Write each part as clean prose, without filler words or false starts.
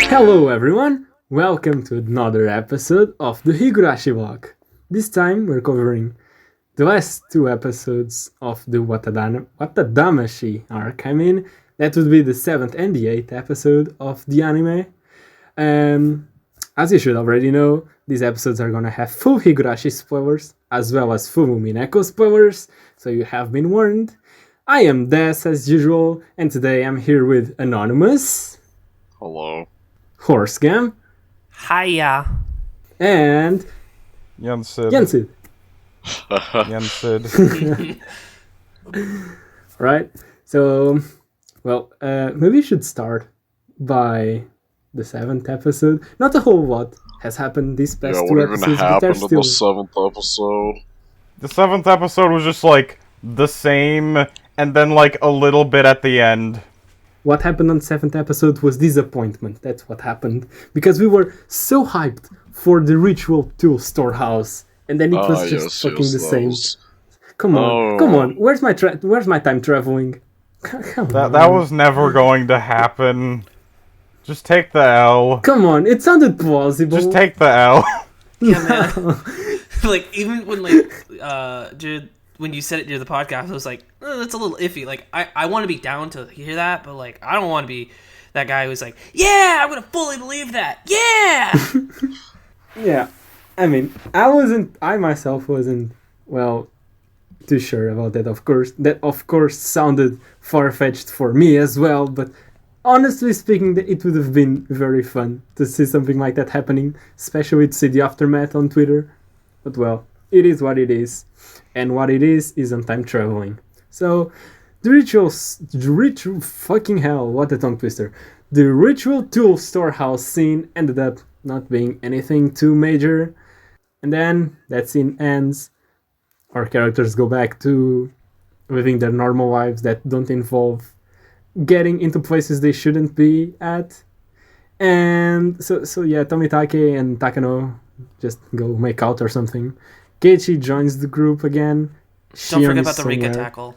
Hello everyone, welcome to another episode of the Higurashi Log. This time we're covering the last two episodes of the Watadamashi arc. That would be the 7th and the 8th episode of the anime. As you should already know, these episodes are gonna have full Higurashi spoilers, as well as full Umineko spoilers, so you have been warned. I am Des as usual, and today I'm here with Anonymous. Hello. Horsegam. Hiya. And Jensid. Right, so, maybe we should start by the 7th episode. Not a whole lot has happened these past two episodes. What even happened in the 7th episode? The 7th episode was just like the same, and then like a little bit at the end. What happened on 7th episode was disappointment. That's what happened. Because we were so hyped for the ritual tool storehouse, and then it was the same. Come on. Where's my time traveling? That was never going to happen. Just take the L. Come on, it sounded plausible. Just take the L. Yeah, man. Like, even when, dude, when you said it near the podcast, I was like, that's a little iffy. Like, I want to be down to hear that, but, like, I don't want to be that guy who's like, yeah, I'm going to fully believe that. Yeah! Yeah. I myself wasn't, too sure about that, of course. That, of course, sounded far-fetched for me as well, but honestly speaking, it would have been very fun to see something like that happening, especially to see the aftermath on Twitter. But, it is what it is. And what it is on time traveling. So, the ritual, fucking hell, what a tongue twister. The ritual tool storehouse scene ended up not being anything too major. And then that scene ends. Our characters go back to living their normal lives that don't involve getting into places they shouldn't be at. And so Tomitake and Takano just go make out or something. Keiichi joins the group again. Don't forget about the Rika tackle.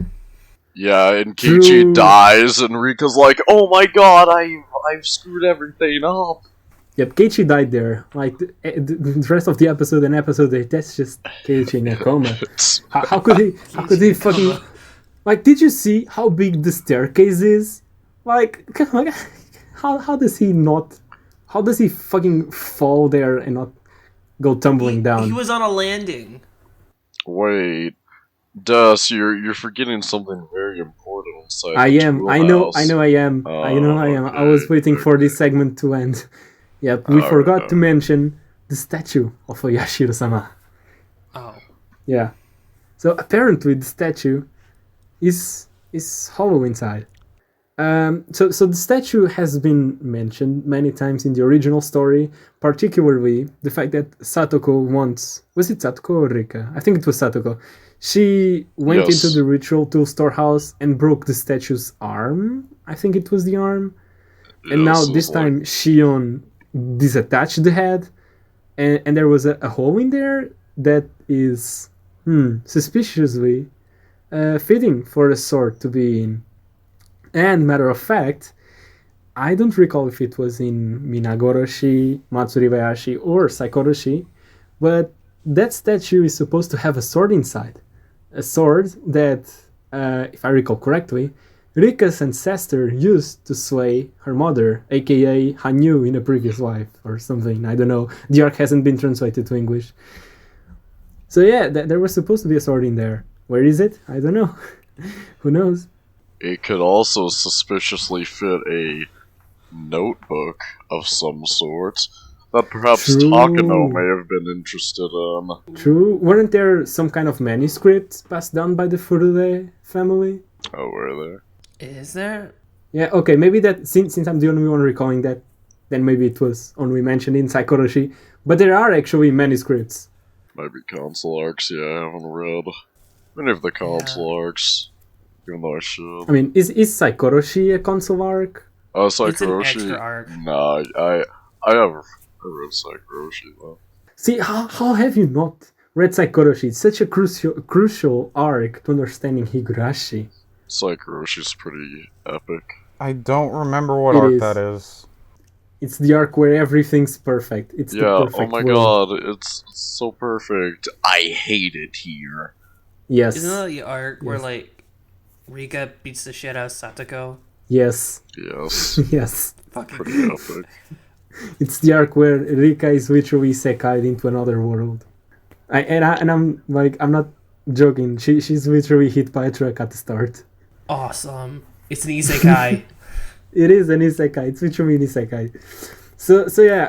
Yeah, and Keiichi dies, and Rika's like, "Oh my god, I've screwed everything up." Yep, Keiichi died there. Like the rest of the episode and episode 8, that's just Keiichi in a coma. How could he fucking? Like, did you see how big the staircase is? Like, how does he not? How does he fucking fall there and not go tumbling down? He was on a landing. Wait, Dust, you're forgetting something very important inside. I am. I know. I am. Okay, I was waiting for this segment to end. Yep, we forgot to mention the statue of Oyashiro-sama. Oh. Yeah. So apparently the statue is hollow inside. So the statue has been mentioned many times in the original story, particularly the fact that Satoko once... Was it Satoko or Rika? I think it was Satoko. She went into the ritual tool storehouse and broke the statue's arm. I think it was the arm. And now this time Shion disattached the head, and there was a hole in there that is suspiciously fitting for a sword to be in. And matter of fact, I don't recall if it was in Minagoroshi, Matsuribayashi, or Saikoroshi, but that statue is supposed to have a sword inside. A sword that, if I recall correctly, Rika's ancestor used to slay her mother, aka Hanyu in a previous life, or something, I don't know. The arc hasn't been translated to English. So yeah, there was supposed to be a sword in there. Where is it? I don't know. Who knows? It could also suspiciously fit a notebook of some sort that perhaps Takano may have been interested in. True. Weren't there some kind of manuscripts passed down by the Furude family? Oh, were there? Is there? Yeah, okay, maybe that, since I'm the only one recalling that, then maybe it was only mentioned in Saikoroshi, but there are actually manuscripts. Might be console arcs, I haven't read many of the console arcs, even though I should. I mean, is Saikoroshi a console arc? Saikoroshi? It's an extra arc. Nah, I read Saikoroshi, though. See, how have you not read Saikoroshi? It's such a crucial arc to understanding Higurashi. Saikoroshi's pretty epic. I don't remember what It arc is. that is. It's the arc where everything's perfect. It's the Yeah, perfect oh my world. god, it's so perfect. I hate it here. Yes. Isn't that the arc where Yes. like Rika beats the shit out of Satoko? Yes. Yes, Yes. Fucking pretty epic. It's the arc where Rika is literally isekai'd into another world. I'm like, I'm not joking. She's literally hit by a truck at the start. awesome. It's an isekai. It is an isekai. It's literally an isekai. So yeah.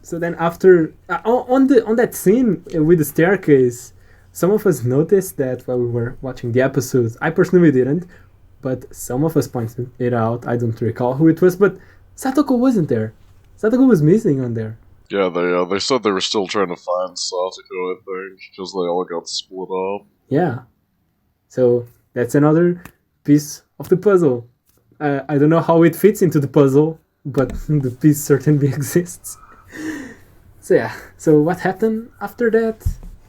So then after on that scene with the staircase, some of us noticed that while we were watching the episodes. I personally didn't, but some of us pointed it out. I don't recall who it was, but Satoko wasn't there. Satoko was missing on there. Yeah, they said they were still trying to find Satoko, I think, because they all got split up. Yeah. So that's another piece of the puzzle. I don't know how it fits into the puzzle, but the piece certainly exists. So yeah. So what happened after that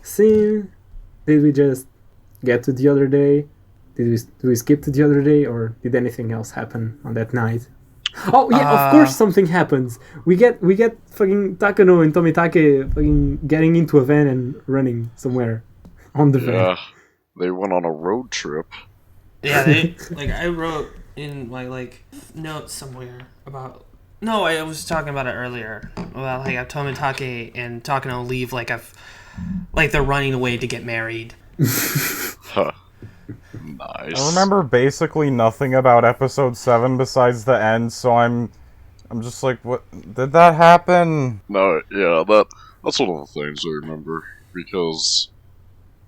scene? Did we just get to the other day? Do we skip to the other day, or did anything else happen on that night? Oh yeah, of course something happens. We get fucking Takano and Tomitake fucking getting into a van and running somewhere on the van. Yeah, they went on a road trip. Yeah, they like I wrote in my like notes somewhere about. No, I was talking about it earlier about like Tomitake and Takano leave like they're running away to get married. Huh. Nice. I remember basically nothing about episode 7 besides the end, so I'm just like, what did that happen? No, yeah, that's one of the things I remember, because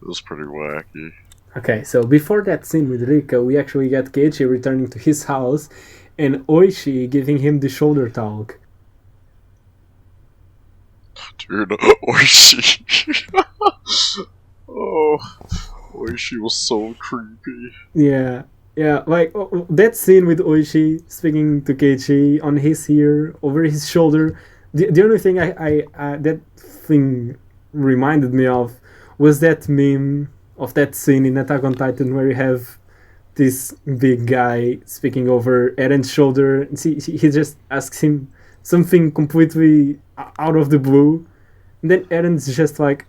it was pretty wacky. Okay, so before that scene with Rika, we actually get Keiichi returning to his house and Oishi giving him the shoulder talk. Dude, Oishi. Oh, Oishi was so creepy. Yeah, like that scene with Oishi speaking to Keiichi on his ear, over his shoulder. The only thing I that thing reminded me of was that meme of that scene in Attack on Titan where you have this big guy speaking over Eren's shoulder. And he just asks him something completely out of the blue, and then Eren's just like,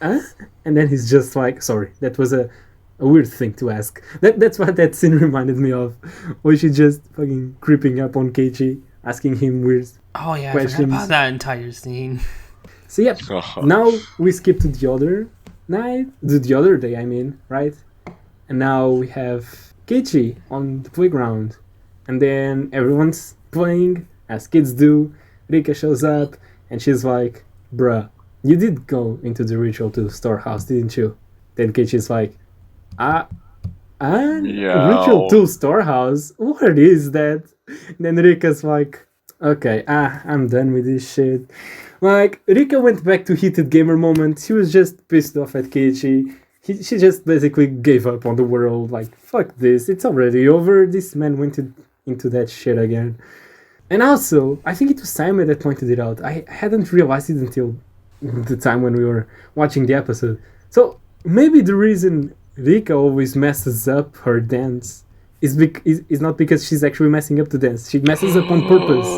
and then he's just like, sorry, that was a weird thing to ask. That's what that scene reminded me of. Oishi just fucking creeping up on Keiichi, asking him weird Oh yeah, I questions. forgot about that entire scene. So yeah, now we skip to the other night, the other day, I mean, right? And now we have Keiichi on the playground, and then everyone's playing as kids do. Rika shows up, and she's like, "Bruh, you did go into the ritual to the storehouse, didn't you?" Then Keiichi's like, ritual to storehouse? What is that?" And then Rika's like, "Okay, I'm done with this shit." Like, Rika went back to heated gamer moment. She was just pissed off at Keiichi. She just basically gave up on the world. Like, fuck this, it's already over. This man went into that shit again. And also, I think it was Simon that pointed it out. I hadn't realized it until the time when we were watching the episode. So, maybe the reason Rika always messes up her dance is not because she's actually messing up the dance. She messes up on purpose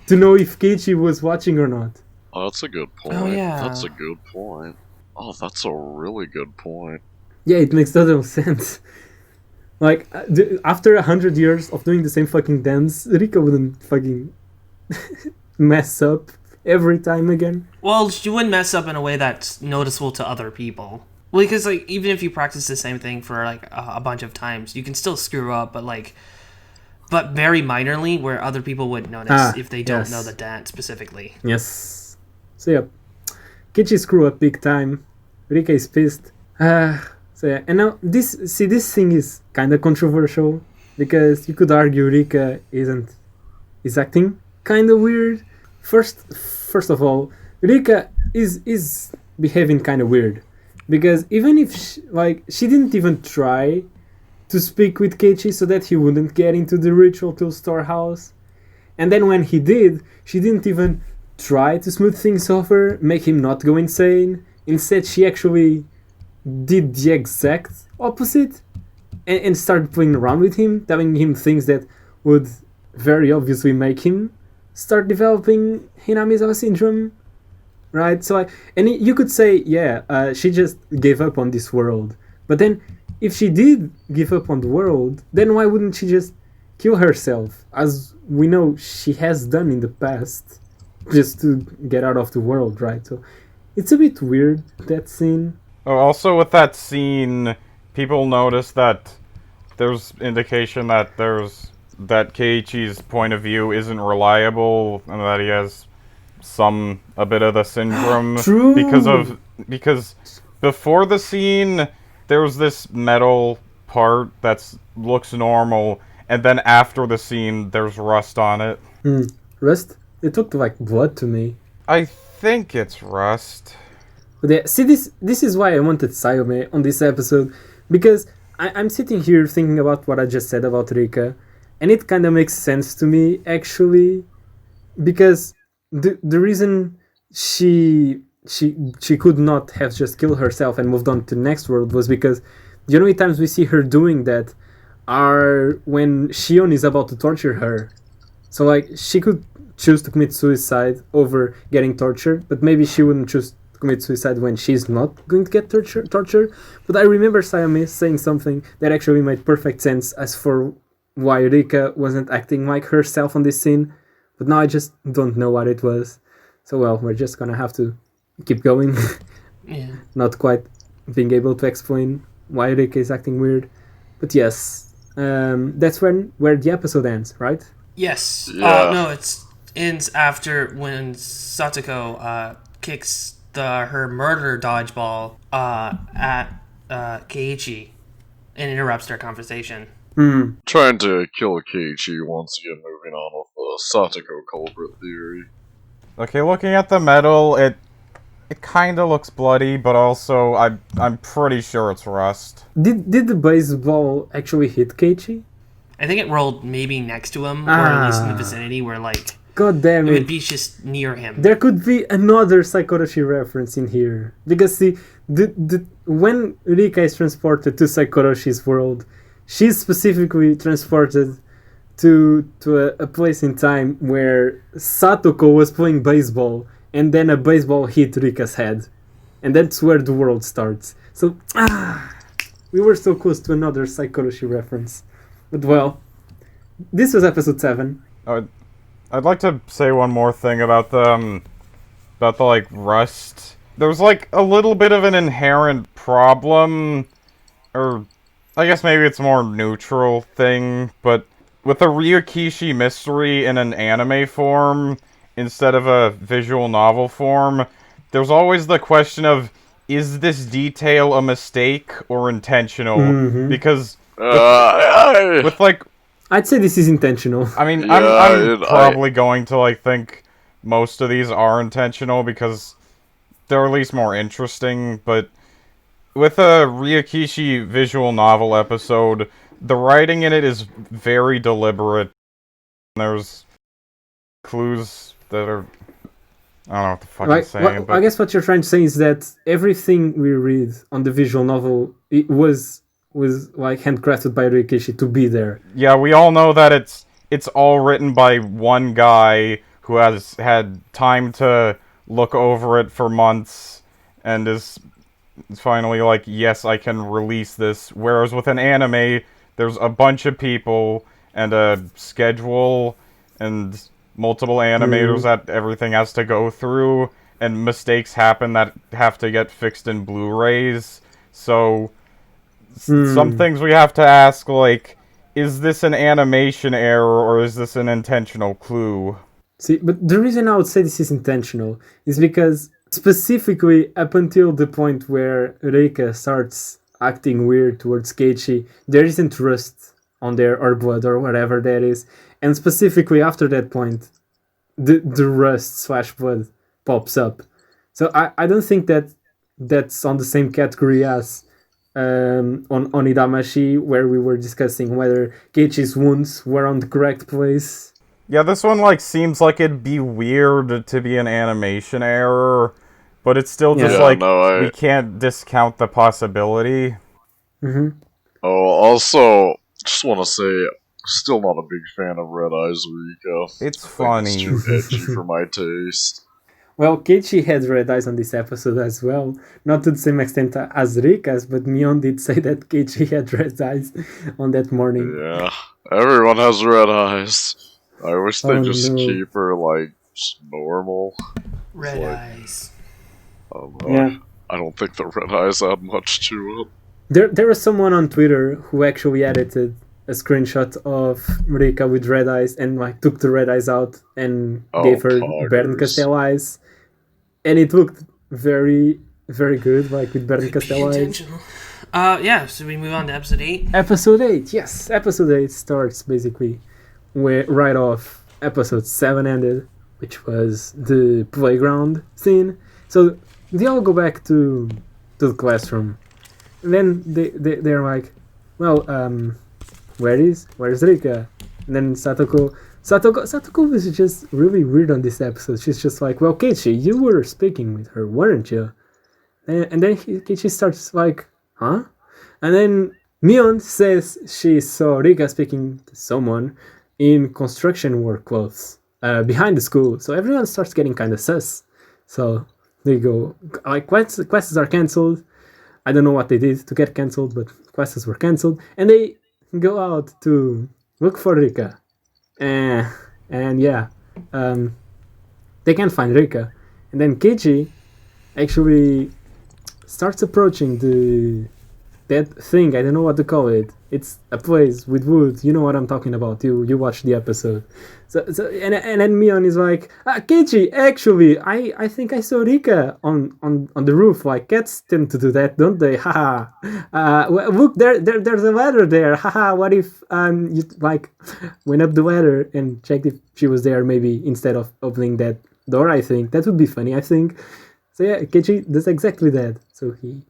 to know if Keiichi was watching or not. Oh, that's a good point. Oh, yeah. That's a good point. Oh, that's a really good point. Yeah, it makes total sense. Like, after 100 years of doing the same fucking dance, Rika wouldn't fucking mess up every time again. Well, she wouldn't mess up in a way that's noticeable to other people. Well, because like even if you practice the same thing for like a bunch of times, you can still screw up, but very minorly, where other people would notice if they don't know the dance specifically. Yes. So yeah, Keiichi screw up big time. Rika is pissed. So yeah, and now this thing is kind of controversial because you could argue Rika is acting kind of weird. First of all, Rika is behaving kind of weird because even if she didn't even try to speak with Keiichi so that he wouldn't get into the ritual to storehouse, and then when he did, she didn't even try to smooth things over, make him not go insane. Instead, she actually did the exact opposite and started playing around with him, telling him things that would very obviously make him start developing Hinamizawa syndrome, right? So, you could say, she just gave up on this world. But then, if she did give up on the world, then why wouldn't she just kill herself, as we know she has done in the past, just to get out of the world, right? So, it's a bit weird, that scene. Oh, also with that scene, people notice that there's indication that Keiichi's point of view isn't reliable, and that he has a bit of the syndrome. True. Because before the scene, there was this metal part that looks normal, and then after the scene, there's rust on it. Rust? It looked like blood to me. I think it's rust. But yeah, see, this is why I wanted Sayome on this episode, because I'm sitting here thinking about what I just said about Rika, and it kind of makes sense to me, actually, because the reason she could not have just killed herself and moved on to the next world was because the only times we see her doing that are when Shion is about to torture her. So, like, she could choose to commit suicide over getting tortured, but maybe she wouldn't choose to commit suicide when she's not going to get tortured. But I remember Sayame saying something that actually made perfect sense as for why Rika wasn't acting like herself on this scene, but now I just don't know what it was. So, well, we're just gonna have to keep going. Yeah. Not quite being able to explain why Rika is acting weird. But yes, that's where the episode ends, right? Yes. Yeah. No, it ends after when Satoko kicks her murder dodgeball at Keiichi and interrupts their conversation. Trying to kill Keiichi once again, moving on with the Satoko culprit theory. Okay, looking at the metal, it kind of looks bloody, but also I'm pretty sure it's rust. Did the baseball actually hit Keiichi? I think it rolled maybe next to him, or at least in the vicinity, where like God damn it it! would be just near him. There could be another Saikoroshi reference in here, because see, when Rika is transported to Saikoroshi's world, she's specifically transported to a place in time where Satoko was playing baseball, and then a baseball hit Rika's head, and that's where the world starts. So we were so close to another Saikoroshi reference. But well, this was episode 7. I'd like to say one more thing about the like rust. There's like a little bit of an inherent problem, or I guess maybe it's a more neutral thing, but with a Ryukishi mystery in an anime form instead of a visual novel form, there's always the question of, is this detail a mistake or intentional? Mm-hmm. Because with like, I'd say this is intentional. I mean, I'm probably going to like think most of these are intentional because they're at least more interesting, but with a Ryukishi visual novel episode, the writing in it is very deliberate. There's clues that are... I don't know what the fuck I'm saying, but... I guess what you're trying to say is that everything we read on the visual novel it was like handcrafted by Ryukishi to be there. Yeah, we all know that it's all written by one guy who has had time to look over it for months and is finally like, yes, I can release this. Whereas with an anime, there's a bunch of people and a schedule and multiple animators that everything has to go through, and mistakes happen that have to get fixed in Blu-rays. So some things we have to ask, like, is this an animation error or is this an intentional clue? See, but the reason I would say this is intentional is because specifically up until the point where Reika starts acting weird towards Keiichi, there isn't rust on there or blood or whatever that is. And specifically after that point, the rust / blood pops up. So I don't think that's on the same category as on Onidamashi, where we were discussing whether Keiichi's wounds were on the correct place. Yeah, this one like seems like it'd be weird to be an animation error, but it's still just we can't discount the possibility. Mm-hmm. Oh, also, just want to say, Still not a big fan of Red Eyes Rika. It's I think funny. It's too edgy for my taste. Well, Keiichi had red eyes on this episode as well. Not to the same extent as Rika's, but Mion did say that Keiichi had red eyes on that morning. Yeah, everyone has red eyes. I wish they just no. keep her, like, just normal. Red like- eyes. I don't know. Yeah. I don't think the red eyes add much to There was someone on Twitter who actually edited a screenshot of Rika with red eyes and like took the red eyes out and Oh, gave her poggers. Bern Castell eyes, and it looked very, very good, like with Bern Could be Castell eyes. intentional. Yeah, so we move on to episode 8. Episode 8, yes, episode 8 starts basically where right off episode 7 ended, which was the playground scene. So they all go back to the classroom. And then they're like, well, where's Rika? And then Satoko was just really weird on this episode. She's just like, well, Keiichi, you were speaking with her, weren't you? And then Keiichi starts like, huh? And then Mion says she saw Rika speaking to someone in construction work clothes behind the school. So everyone starts getting kind of sus. So they go, like, classes are cancelled. I don't know what they did to get cancelled, but classes were cancelled. And they go out to look for Rika. And yeah, they can't find Rika. And then Keiichi actually starts approaching that thing. I don't know what to call it. It's a place with wood. You know what I'm talking about. You watched the episode. So and then Mion is like, Keiichi, actually, I think I saw Rika on the roof. Like, cats tend to do that, don't they? Haha. Look, there's a ladder there. Haha. What if you like went up the ladder and checked if she was there, maybe instead of opening that door? I think that would be funny. I think. So yeah, Keiichi does exactly that. So he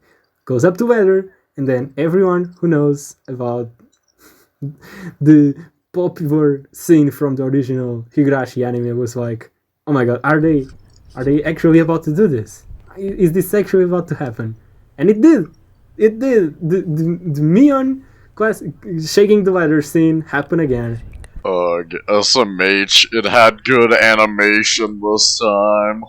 goes up the ladder, and then everyone who knows about the popular scene from the original Higurashi anime was like, oh my god, are they actually about to do this? Is this actually about to happen? And it did. The Mion class shaking the ladder scene happened again. SMH, it had good animation this time.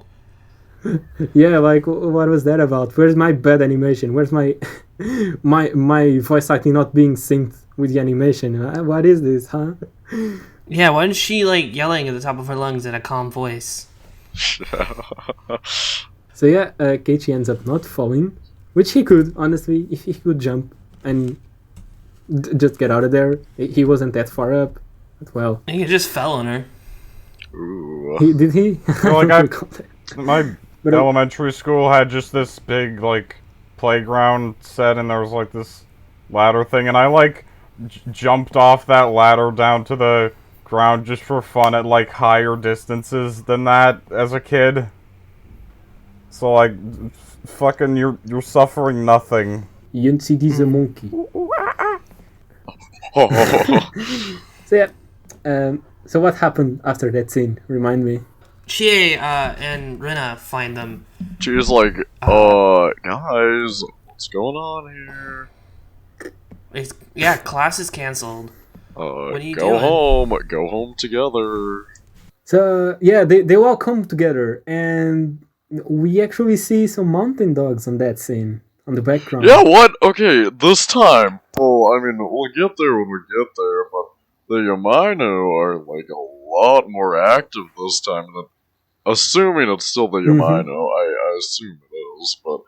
Yeah, like, what was that about? Where's my bad animation? Where's my my voice acting not being synced with the animation? What is this, huh? Yeah, why isn't she, like, yelling at the top of her lungs in a calm voice? So yeah, Keiichi ends up not falling, which he could, honestly, if he could jump and just get out of there. He wasn't that far up, but well. He just fell on her. Ooh. Did he? Well, like, my But, elementary school had just this big, like, playground set, and there was, like, this ladder thing, and I, like, jumped off that ladder down to the ground just for fun at, like, higher distances than that as a kid. So, like, fucking, you're suffering nothing. Yunsidi's a monkey. Oh. So yeah, so what happened after that scene? Remind me. Chie and Rina find them. She's like, guys, what's going on here? Yeah, class is cancelled. What are you go doing? home together. So yeah, they all come together, and we actually see some mountain dogs on that scene on the background. Yeah, what? Okay, this time. Well, I mean, we'll get there when we get there, but the Yamaino are, like, a lot more active this time than... Assuming it's still the Yamaino, I assume it is, but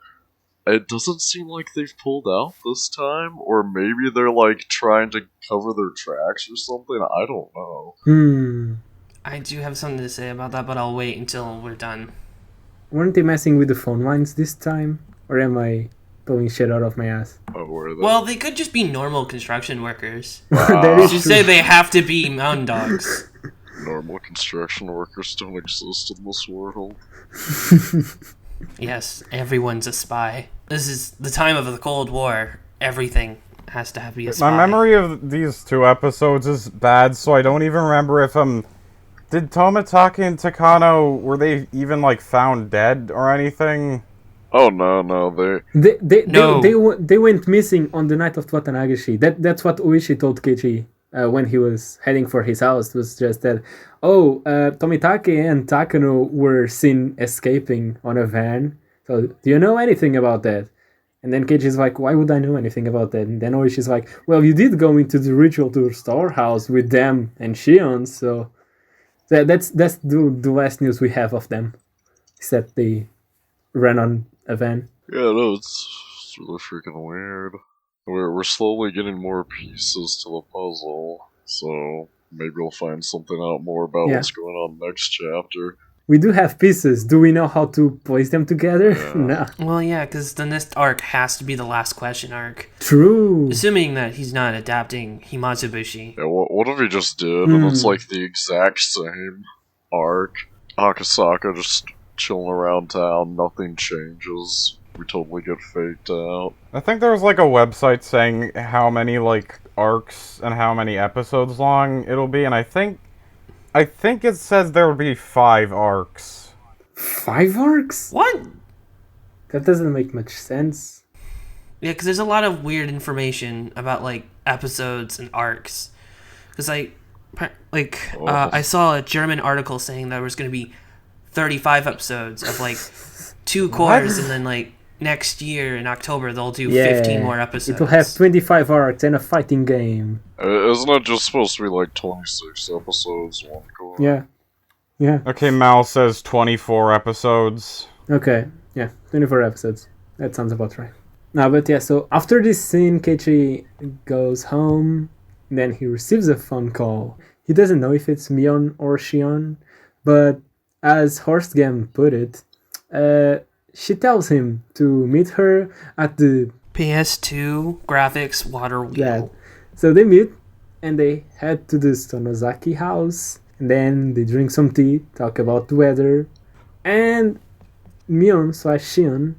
it doesn't seem like they've pulled out this time, or maybe they're, like, trying to cover their tracks or something, I don't know. I do have something to say about that, but I'll wait until we're done. Weren't they messing with the phone lines this time? Or am I pulling shit out of my ass? Oh, were they? Well, they could just be normal construction workers. That is You true. say they have to be mountain dogs. Normal construction workers don't exist in this world. Yes, everyone's a spy. This is the time of the Cold War. Everything has to be a spy. My memory of these two episodes is bad, so I don't even remember if did Tomitaki and Takano, were they even, like, found dead or anything? Oh, no, They No. went missing on the night of Watanagashi. That's what Oishi told Keiichi. when he was heading for his house was just that, Tomitake and Takano were seen escaping on a van. So do you know anything about that? And then Keiichi's like, why would I know anything about that? And then Oishi's like, well, you did go into the ritual to storehouse with them and Shion, so that's the last news we have of them. Except they ran on a van. Yeah, no, it's really freaking weird. We're slowly getting more pieces to the puzzle, so maybe we'll find something out more about what's going on next chapter. We do have pieces. Do we know how to place them together? Yeah. No. Well, yeah, because the next arc has to be the last question arc. True. Assuming that he's not adapting Himatsubushi. Yeah, what if he just did, and it's like the exact same arc? Akasaka just chilling around town, nothing changes. We totally get faked out. I think there was like a website saying how many like arcs and how many episodes long it'll be, and I think it says there would be 5 arcs. 5 arcs? What? That doesn't make much sense. Yeah, because there's a lot of weird information about like episodes and arcs. Because I saw a German article saying there was going to be 35 episodes of like 2 cores, and then like next year in October they'll do 15 more episodes. It will have 25 arcs and a fighting game. Isn't it just supposed to be like 26 episodes, 1 core? Yeah. Okay, Mal says 24 episodes. Okay, yeah, 24 episodes. That sounds about right. No, but yeah, so after this scene, Keiichi goes home, then he receives a phone call. He doesn't know if it's Mion or Shion, but as Horstgam put it, she tells him to meet her at the PS2 graphics water wheel. Yeah. So they meet, and they head to the Sonozaki house, and then they drink some tea, talk about the weather, and Mion/Shion,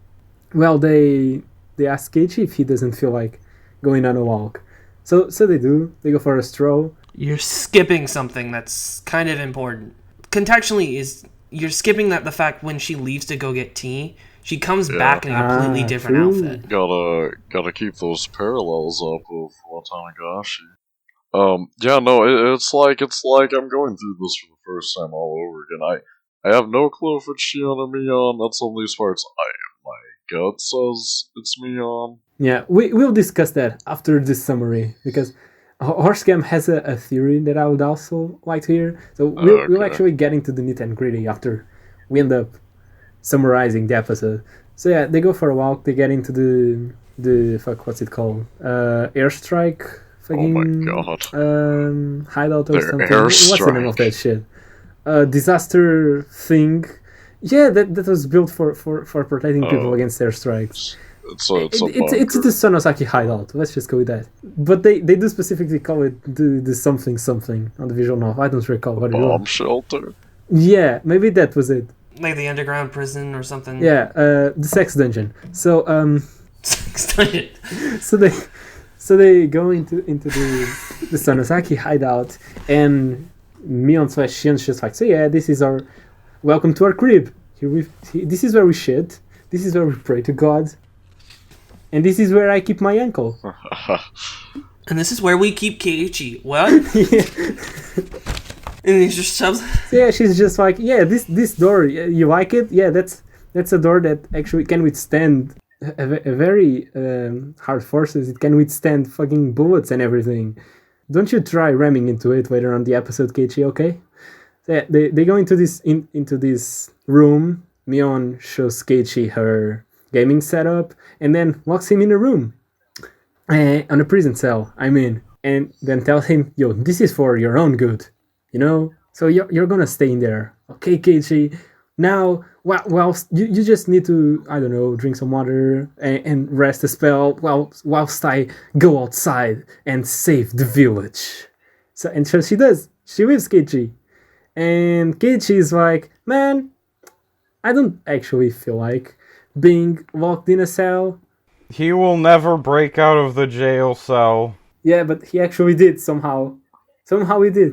well, they ask Keiichi if he doesn't feel like going on a walk. So they do. They go for a stroll. You're skipping something that's kind of important. Contextually, you're skipping the fact when she leaves to go get tea, she comes back in a completely different outfit. Gotta keep those parallels up with Watanagashi. Yeah, no, it's like I'm going through this for the first time all over again. I have no clue if it's Shion or Mion. That's some of these parts my gut says it's Mion. Yeah, we'll discuss that after this summary, because Horstgam has a theory that I would also like to hear. So we'll actually get into the nitty and gritty after we end up summarizing the episode. So yeah, they go for a walk. They get into the what's it called? Airstrike. Oh my god. Hideout or Their something. airstrike. What's the name of that shit? Disaster thing. Yeah, that was built for protecting people against airstrikes. It's the Sonosaki hideout. Let's just go with that. But they do specifically call it the something on the visual novel. I don't recall what it was. Bomb shelter. Yeah, maybe that was it. Like the underground prison or something. Yeah, the sex dungeon. So Sex dungeon. so they go into the Sonosaki hideout, and Mion/Shion's just like, so yeah, this is our welcome to our crib. This is where we shit. This is where we pray to God. And this is where I keep my ankle. And this is where we keep Keiichi. What? Yeah. And he just shoves. Yeah, she's just like, yeah, this door, you like it? Yeah, that's a door that actually can withstand a very hard forces. It can withstand fucking bullets and everything. Don't you try ramming into it later on the episode, Keiichi, okay? So yeah, they go into this room. Mion shows Keiichi her gaming setup, and then locks him in a room. On a prison cell, I mean. And then tells him, yo, this is for your own good. You know? So you're gonna stay in there. Okay, Keiichi. Now, well, you just need to, I don't know, drink some water and rest a spell whilst I go outside and save the village. So she does. She leaves Keiichi. And Keiichi is like, man, I don't actually feel like being locked in a cell. He will never break out of the jail cell. Yeah, but he actually did somehow. Somehow he did.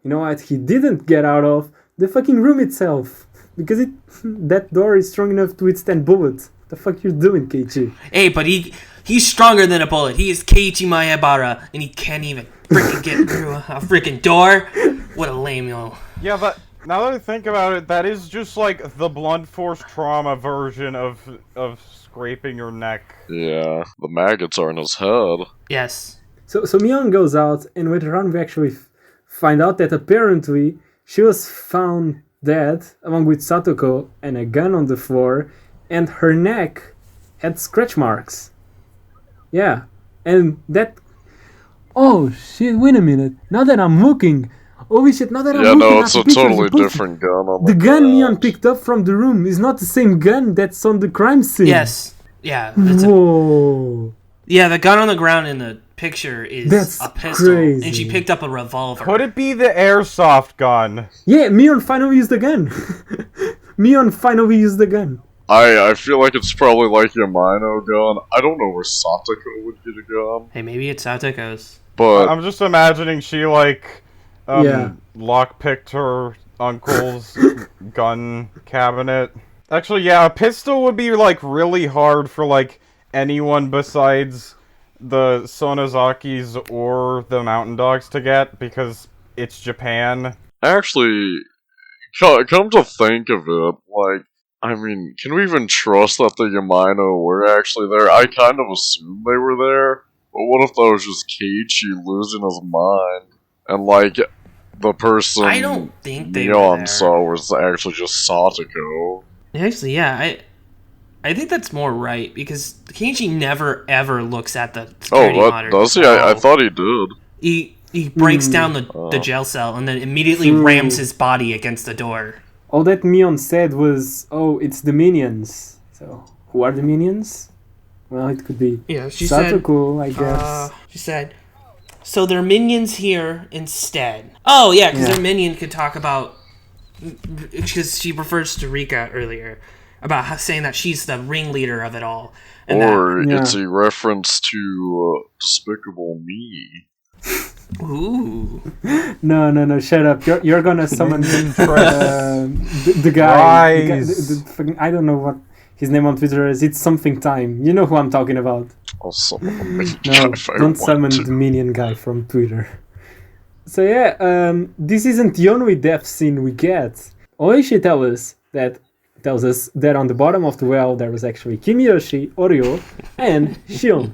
You know what? He didn't get out of the fucking room itself. Because that door is strong enough to withstand bullets. The fuck you doing, Keiichi? Hey, but He's stronger than a bullet. He is Keiichi Maebara, and he can't even freaking get through a freaking door. What a lame yo. Yeah, but now that I think about it, that is just like the blunt force trauma version of scraping your neck. Yeah, the maggots are in his head. Yes. So Mion goes out, and later on we actually find out that apparently she was found dead along with Satoko and a gun on the floor, and her neck had scratch marks. Yeah, and that... Oh shit, wait a minute. Now that I'm looking... Holy shit, now that I'm looking no, at it's the a pictures, totally different gun on the gun ground. Mion picked up from the room is not the same gun that's on the crime scene. Yes. Yeah. Whoa. Yeah, the gun on the ground in the picture is That's a pistol, crazy. and she picked up a revolver. Could it be the airsoft gun? Yeah, Mion finally used the gun. Mion finally used the gun. I feel like it's probably like Yamaino gun. I don't know where Satoko would get a gun. Hey, maybe it's Satoko's. But I'm just imagining she like Yeah. lockpicked her uncle's gun cabinet. Actually, yeah, a pistol would be like really hard for like anyone besides the Sonozakis or the Mountain Dogs to get because it's Japan. actually, come to think of it, like, I mean, can we even trust that the Yamaino were actually there? I kind of assumed they were there, but what if that was just Keiichi losing his mind, and like, the person I don't think they were Neon there. saw was actually just Satoko? Actually, yeah, I think that's more right, because Keiichi never ever looks at the security monitor. Does he? I thought he did. He breaks down the jail cell and then immediately rams his body against the door. All that Mion said was, oh, it's the minions. So, who are the minions? Well, it could be Satoko, I guess. She said, so they're minions here instead. Oh, yeah, because their minion could talk about... Because she refers to Rika earlier, about saying that she's the ringleader of it all. And Or that, it's a reference to Despicable Me. Ooh. No, shut up. You're gonna summon the guy. Rise. I don't know what his name on Twitter is. It's something time. You know who I'm talking about. I'll summon the main No, guy if I don't want summon to. the minion guy from Twitter. So yeah, this isn't the only death scene we get. Oishi tells us that on the bottom of the well there was actually Kimiyoshi, Oryo, and Shion.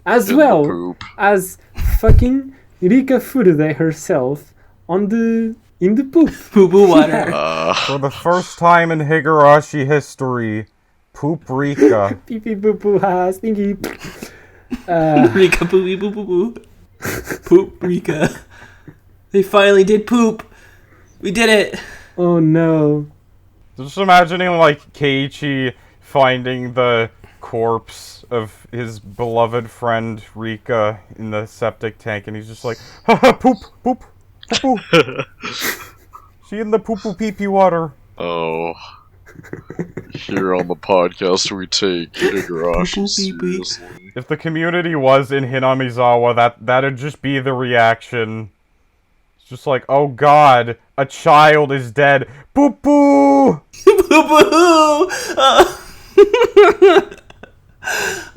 As In the well poop. as fucking Rika Furude herself in the poop. Poo-poo water. For the first time in Higurashi history, Poop Rika. Pee pee poo poo ha stinky. Rika poo poo poo poo. Poop Rika. They finally did poop. We did it. Oh no. Just imagining like Keiichi finding the corpse of his beloved friend Rika in the septic tank, and he's just like, haha, poop, poop, poop, poop. She in the poo poo pee pee water. Oh. Here on the podcast we take Higurashi seriously. If the community was in Hinamizawa, that'd just be the reaction. It's just like, oh god, a child is dead. Boo boo! Boo-boo!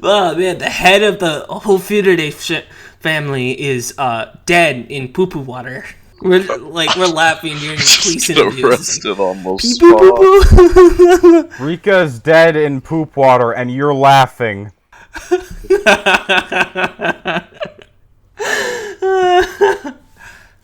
Oh man, the head of the whole Furude family is dead in poo-poo water. We're laughing during the police interviews. Arrested on the spot. Poo-poo-poo-poo. Rika's dead in poop water, and you're laughing.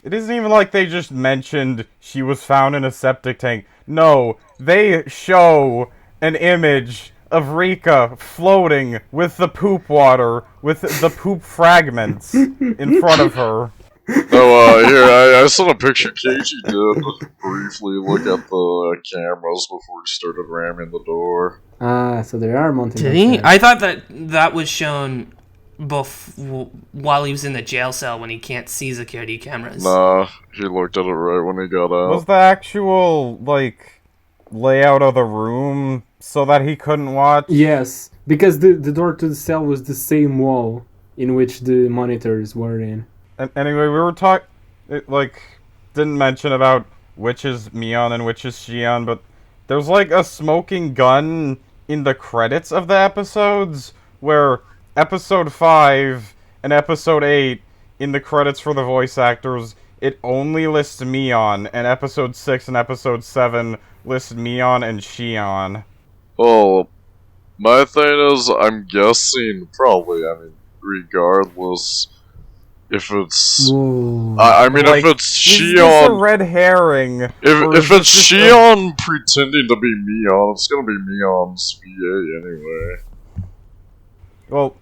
It isn't even like they just mentioned she was found in a septic tank. No, they show an image of Rika floating with the poop water, with the poop fragments in front of her. Here, I saw a picture Keiichi did briefly look at the cameras before he started ramming the door. Ah, so there are mountain Did bikes he? there. I thought that was shown while he was in the jail cell when he can't see security cameras. Nah, he looked at it right when he got Was out. the actual, like, layout of the room so that he couldn't watch? Yes, because the door to the cell was the same wall in which the monitors were in. Anyway, we were didn't mention about which is Mion and which is Shion, but there's like a smoking gun in the credits of the episodes where episode 5 and episode 8, in the credits for the voice actors, it only lists Mion, and episode 6 and episode 7 list Mion and Shion. Well, my thing is, I'm guessing probably, regardless if it's... Whoa. I mean, Like, if it's is this a Shion... red herring? If it's Shion pretending to be Mion, it's gonna be Mion's VA anyway. Well,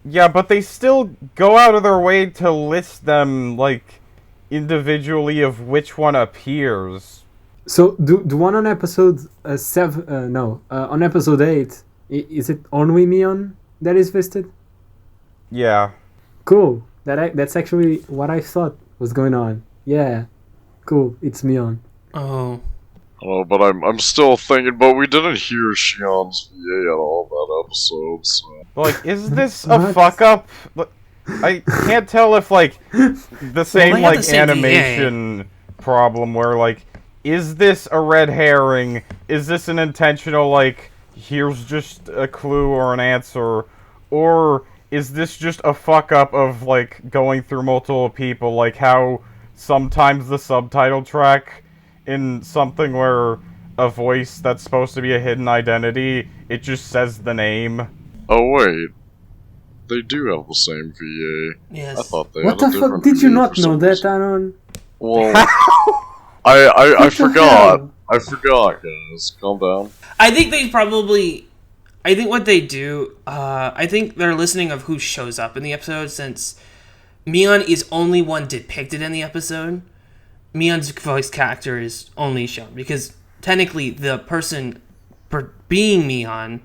yeah, but they still go out of their way to list them, like, individually of which one appears. So, the one on episode 7... on episode 8, is it only Mion that is listed? Yeah. Cool. That's actually what I thought was going on. Yeah. Cool. It's Mion. Oh. Oh, but I'm still thinking, but we didn't hear Shion's VA at all that episode, so... Like, is this a What? fuck up? I can't tell if, like, the same, they have like, the same animation problem where, like, is this a red herring? Is this an intentional, like, here's just a clue or an answer? Or is this just a fuck up of, like, going through multiple people? Like how sometimes the subtitle track in something where a voice that's supposed to be a hidden identity, it just says the name. Oh, wait. They do have the same VA. Yes. I thought they What had a the fuck? different Did you VA not for know some that, reason. Anon? Well, I What the forgot. hell? I forgot, guys. Calm down. I think they probably... I think what they do... I think they're listening of who shows up in the episode, since Mion is only one depicted in the episode. Mion's voice character is only shown, because technically the person being Mion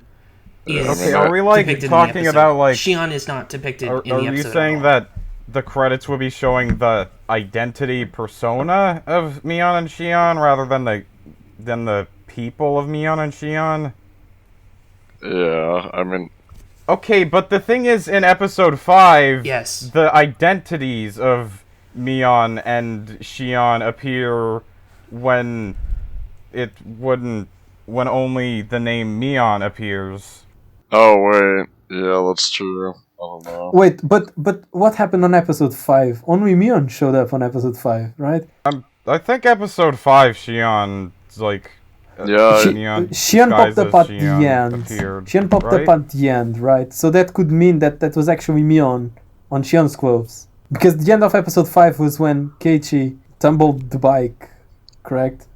is Okay, are we, like, depicted in the talking episode. about, like... Shion is not depicted Are in the episode you saying at all. that the credits would be showing the identity persona of Mion and Shion rather than the people of Mion and Shion? Yeah, I mean... Okay, but the thing is, in episode 5, Yes. the identities of Mion and Shion appear when when only the name Mion appears. Oh, wait. Yeah, that's true. I don't know. Wait, but what happened on episode 5? Only Mion showed up on episode 5, right? I think episode 5, Shion's like... Yeah, Shion popped up at the Shion end. appeared, Shion popped right? up at the end, right? So that could mean that was actually Mion on Shion's clothes. Because the end of episode 5 was when Keiichi tumbled the bike, correct?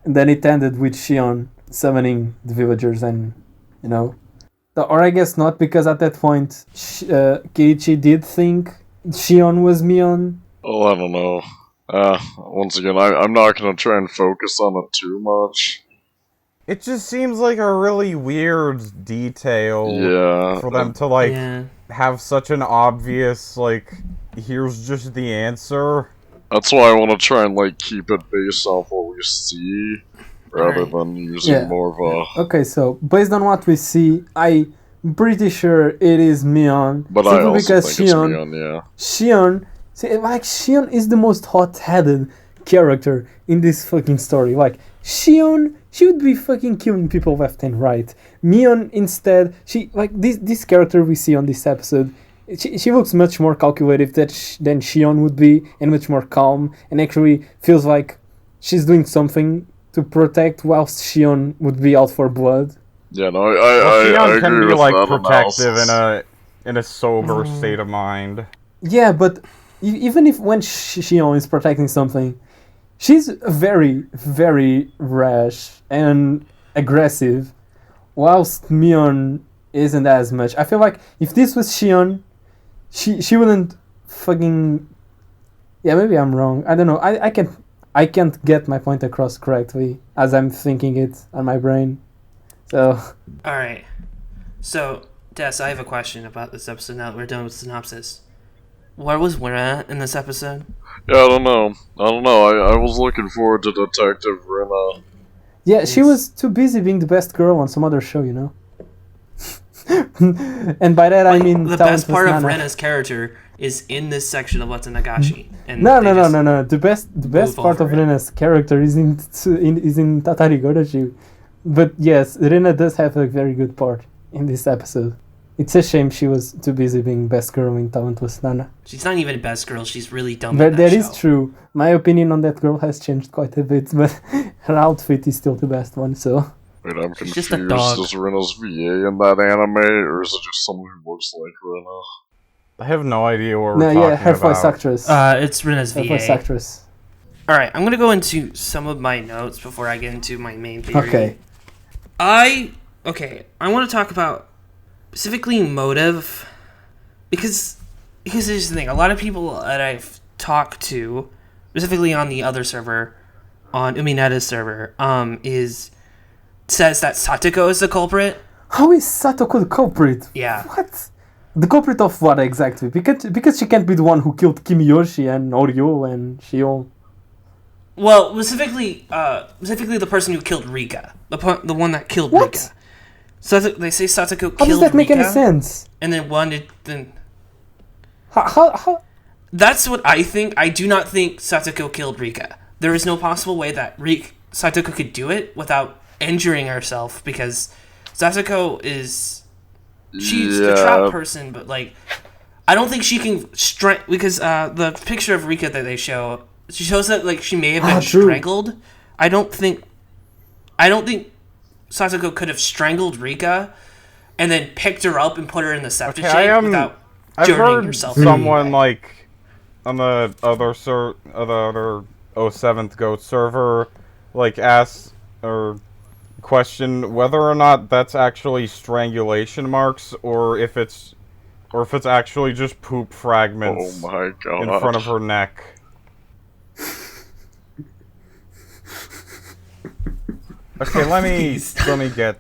And then it ended with Shion summoning the villagers and, you know... Or I guess not, because at that point, Keiichi did think Shion was Mion. Oh, I don't know. Once again, I'm not gonna try and focus on it too much. It just seems like a really weird detail Yeah. for them to, like, Yeah. have such an obvious, like, here's just the answer. That's why I want to try and, like, keep it based off what we see, rather Right. than using Yeah. more of a... Okay, so based on what we see, I'm pretty sure it is Mion. But I simply also because think Shion, it's Mion, yeah. Shion, see, like Shion is the most hot-headed character in this fucking story. Like Shion, she would be fucking killing people left and right. Mion instead, she like this character we see on this episode. She looks much more calculated than Shion would be, and much more calm, and actually feels like she's doing something to protect, whilst Shion would be out for blood. Yeah, no, Well, I Shion agree can be, with like, that protective analysis. in a sober state of mind. Yeah, but even if when Shion is protecting something, she's very, very rash and aggressive, whilst Mion isn't as much. I feel like if this was Shion, she wouldn't fucking... Yeah, maybe I'm wrong. I don't know. I can't get my point across correctly as I'm thinking it on my brain. So... Alright. So, Des, I have a question about this episode now that we're done with synopsis. Where was Rena in this episode? Yeah, I don't know. I was looking forward to Detective Rena. Yeah, she was too busy being the best girl on some other show, you know? And by that I mean... The Talentless best part of Nana. Rena's character is in this section of What's in Nagashi. And No. they just The best move part of over it. Rena's character is in Tatari Gorashi. But yes, Rena does have a very good part in this episode. It's a shame she was too busy being best girl in Talentless Nana. She's not even best girl. She's really dumb. But in that show. is true. My opinion on that girl has changed quite a bit, but her outfit is still the best one, so... Wait, I'm She's confused. just a dog. Is Rena's VA in that anime, or is it just someone who looks like Rena? I have no idea what we're No, talking yeah, her about. voice actress. It's Rena's Her voice VA. actress. Alright, I'm gonna go into some of my notes before I get into my main theory. Okay. I want to talk about specifically motive, because here's the thing. A lot of people that I've talked to, specifically on the other server, on Umineta's server, says that Satoko is the culprit. How is Satoko the culprit? Yeah. What? The culprit of what exactly? Because she can't be the one who killed Kimiyoshi and Oryo and Shio. Well, specifically the person who killed Rika, the one that killed What? Rika. So they say Satoko killed Rika. How does that make any sense? And then then. How? That's what I think. I do not think Satoko killed Rika. There is no possible way that Satoko could do it without injuring herself, because Satoko is... She's the trap person, but, like... I don't think she can... because the picture of Rika that they show... She shows that, like, she may have been strangled. I don't think Satoko could have strangled Rika and then picked her up and put her in the septic tank without journeying herself. I've heard someone, like, on the other 07th Goat server, like, ask or question whether or not that's actually strangulation marks, or if it's actually just poop fragments my God. in front of her neck. Okay, let me get...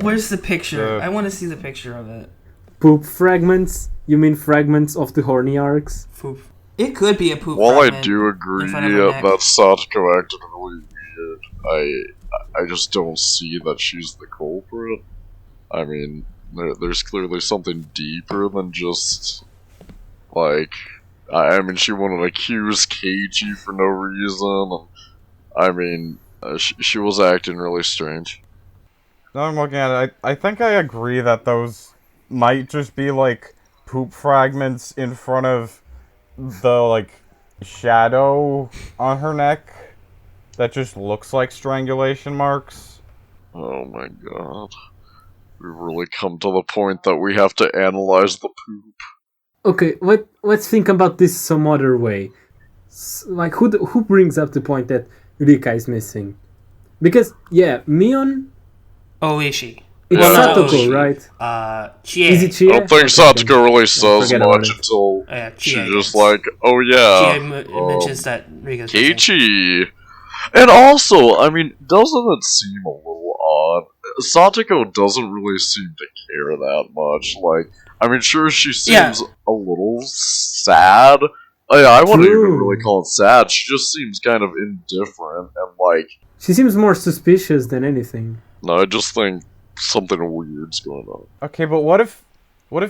Where's the picture? I want to see the picture of it. Poop fragments? You mean fragments of the horny arcs? Poop. It could be a poop While I fragment do agree in front of her neck. that Satoko acted really weird, I just don't see that she's the culprit. I mean, there's clearly something deeper than just, like... I mean, she wanted to accuse Keiichi for no reason, and, I mean... she was acting really strange. Now I'm looking at it, I think I agree that those might just be, like, poop fragments in front of the, like, shadow on her neck that just looks like strangulation marks. Oh my God. We've really come to the point that we have to analyze the poop. Okay, let's think about this some other way. Like, who brings up the point that Rika is missing? Because, yeah, Mion... Oishi. It's Satoko, right? Chie. Is it Chie? I don't think Satoko really says much until Chie she's just like, oh yeah, Chie mentions that Rika's missing. Keiichi. And also, I mean, doesn't it seem a little odd? Satoko doesn't really seem to care that much. Like, I mean, sure, she seems a little sad. I wouldn't even really call it sad. She just seems kind of indifferent and like... She seems more suspicious than anything. No, I just think something weird's going on. Okay, but what if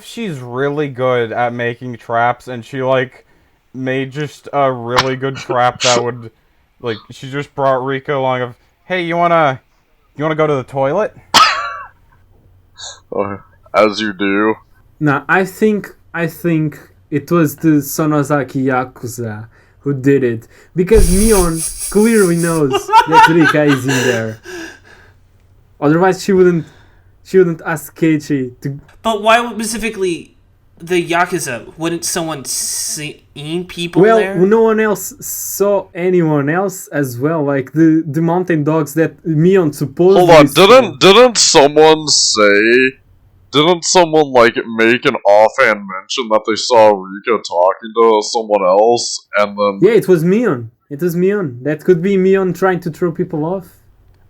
she's really good at making traps and she, like, made just a really good trap that would, like, she just brought Rika along of, hey, you wanna go to the toilet? As you do. No, I think it was the Sonozaki Yakuza who did it. Because Mion clearly knows that Rika is in there. Otherwise, she wouldn't ask Keiichi to... But why specifically the Yakuza? Wouldn't someone see people there? Well, no one else saw anyone else as well. Like, the mountain dogs that Mion supposedly... Hold on, didn't someone say... Didn't someone, like, make an offhand mention that they saw Rika talking to someone else, and then... Yeah, it was Mion. That could be Mion trying to throw people off.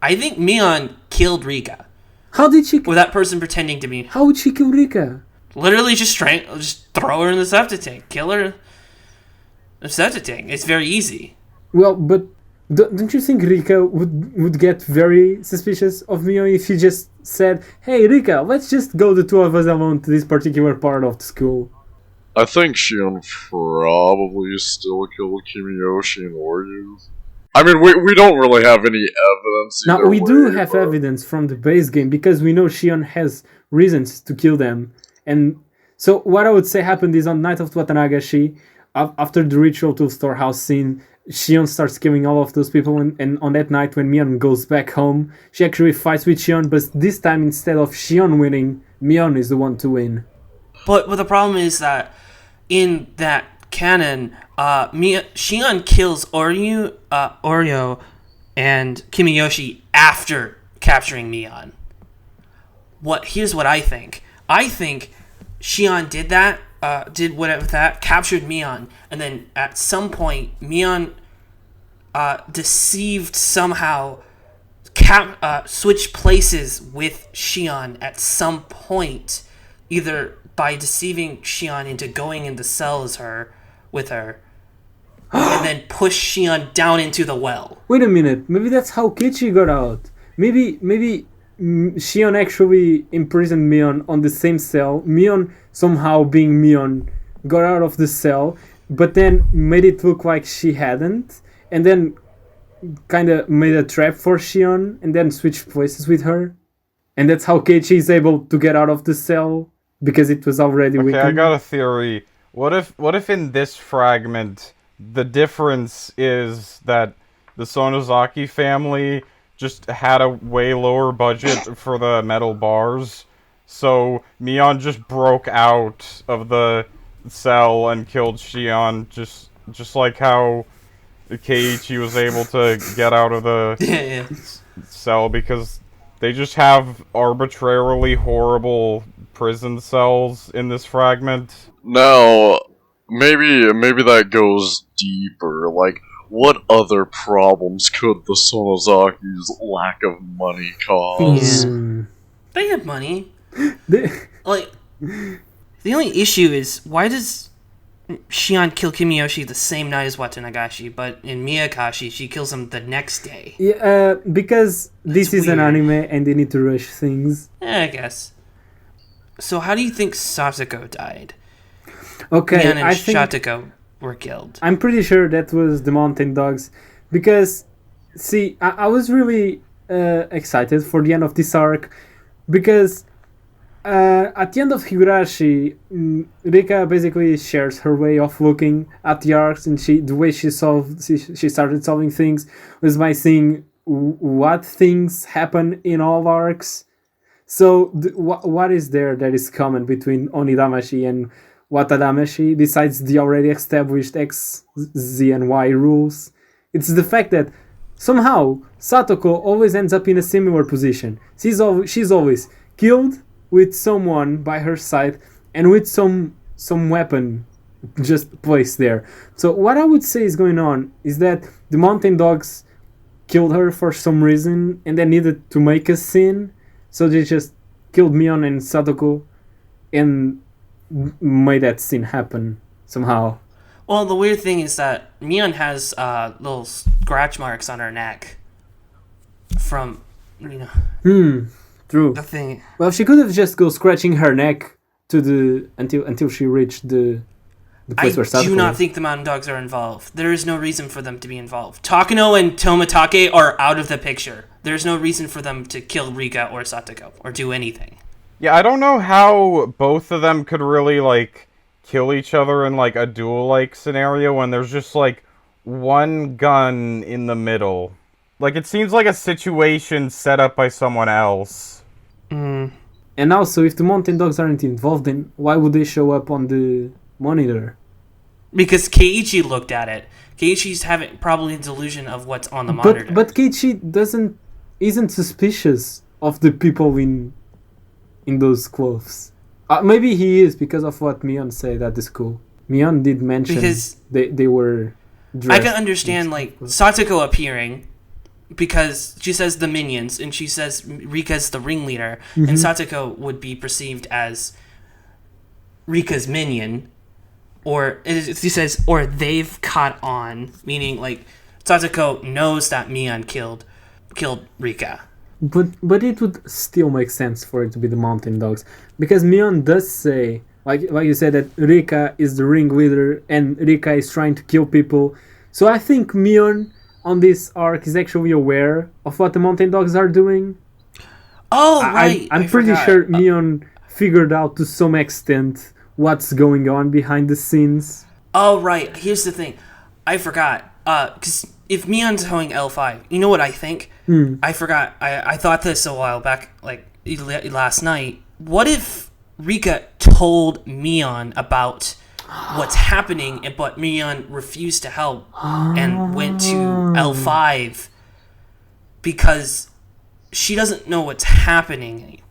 I think Mion killed Rika. How did she... With that person pretending to be... How would she kill Rika? Literally just throw her in the septic tank. Kill her in the septic tank. It's very easy. Well, but don't you think Rika would get very suspicious of Mion if she just said, hey, Rika, let's just go the two of us alone to this particular part of the school? I think Shion probably still killed Kimiyoshi and Oryu. I mean, we don't really have any evidence. Now, we do have evidence from the base game, because we know Shion has reasons to kill them. And so what I would say happened is on Night of Watanagashi, after the ritual to storehouse scene, Shion starts killing all of those people, and on that night when Mion goes back home, she actually fights with Shion, but this time instead of Shion winning, Mion is the one to win. But the problem is that in that canon, Shion kills Oreo and Kimiyoshi after capturing Mion. Here's what I think. I think Shion did that, captured Mion, and then at some point Mion deceived somehow, switched places with Shion at some point, either by deceiving Shion into going into cells with her, and then push Shion down into the well. Wait a minute, maybe that's how Keiichi got out. Maybe Shion actually imprisoned Mion on the same cell. Mion, somehow being Mion, got out of the cell, but then made it look like she hadn't, and then kind of made a trap for Shion, and then switched places with her. And that's how Keiichi is able to get out of the cell, because it was already weakened. Okay, I got a theory. What if in this fragment, the difference is that the Sonozaki family just had a way lower budget for the metal bars, so Mion just broke out of the cell and killed Shion, just like how Keiichi was able to get out of the cell, because they just have arbitrarily horrible prison cells in this fragment. Now, maybe that goes deeper. Like, what other problems could the Sonozaki's lack of money cause? Hmm. They have money. Like, the only issue is, why does Shion kill Kimiyoshi the same night as Watanagashi, but in Miyakashi she kills him the next day? Yeah, because this is weird. an anime and they need to rush things. I guess. So how do you think Satoko died? Okay, Mion and I think Satoko were killed. I'm pretty sure that was the Mountain Dogs, because see, I was really excited for the end of this arc, because at the end of Higurashi, Rika basically shares her way of looking at the arcs, and the way she started solving things was by seeing what things happen in all arcs. So what is there that is common between Onidamashi and Watadamashi, besides the already established X, Z, and Y rules? It's the fact that somehow Satoko always ends up in a similar position. She's always killed with someone by her side and with some weapon just placed there. So what I would say is going on is that the Mountain Dogs killed her for some reason and they needed to make a scene, so they just killed Mion and Satoko and made that scene happen somehow. Well, the weird thing is that Mion has little scratch marks on her neck from, True. the thing. Well, she could have just go scratching her neck to until she reached the place where Satoko I do not was. think the Mountain Dogs are involved. There is no reason for them to be involved. Takano and Tomatake are out of the picture. There's no reason for them to kill Rika or Satoko or do anything. Yeah, I don't know how both of them could really, like, kill each other in, like, a duel-like scenario when there's just, like, one gun in the middle. Like, it seems like a situation set up by someone else. And also, if the Mountain Dogs aren't involved, then why would they show up on the monitor? Because Keiichi looked at it. Keiichi's having probably a delusion of what's on the monitor. But Keiichi isn't suspicious of the people in those clothes. Maybe he is because of what Mion said at the school. Mion did mention Because they were dressed. I can understand, like, Satoko appearing because she says the minions and she says Rika's the ringleader, and Satoko would be perceived as Rika's minion, or she says, or they've caught on, meaning like Satoko knows that Mion killed Rika. But it would still make sense for it to be the Mountain Dogs, because Mion does say, like you said, that Rika is the ringleader and Rika is trying to kill people. So I think Mion on this arc is actually aware of what the Mountain Dogs are doing. Oh, right. I'm I pretty forgot. sure Mion figured out to some extent what's going on behind the scenes. Oh, right. Here's the thing. I forgot. Because if Mion's holding L5, you know what I think? I forgot. I thought this a while back, like last night. What if Rika told Mion about what's happening, but Mion refused to help and went to L5 because she doesn't know what's happening?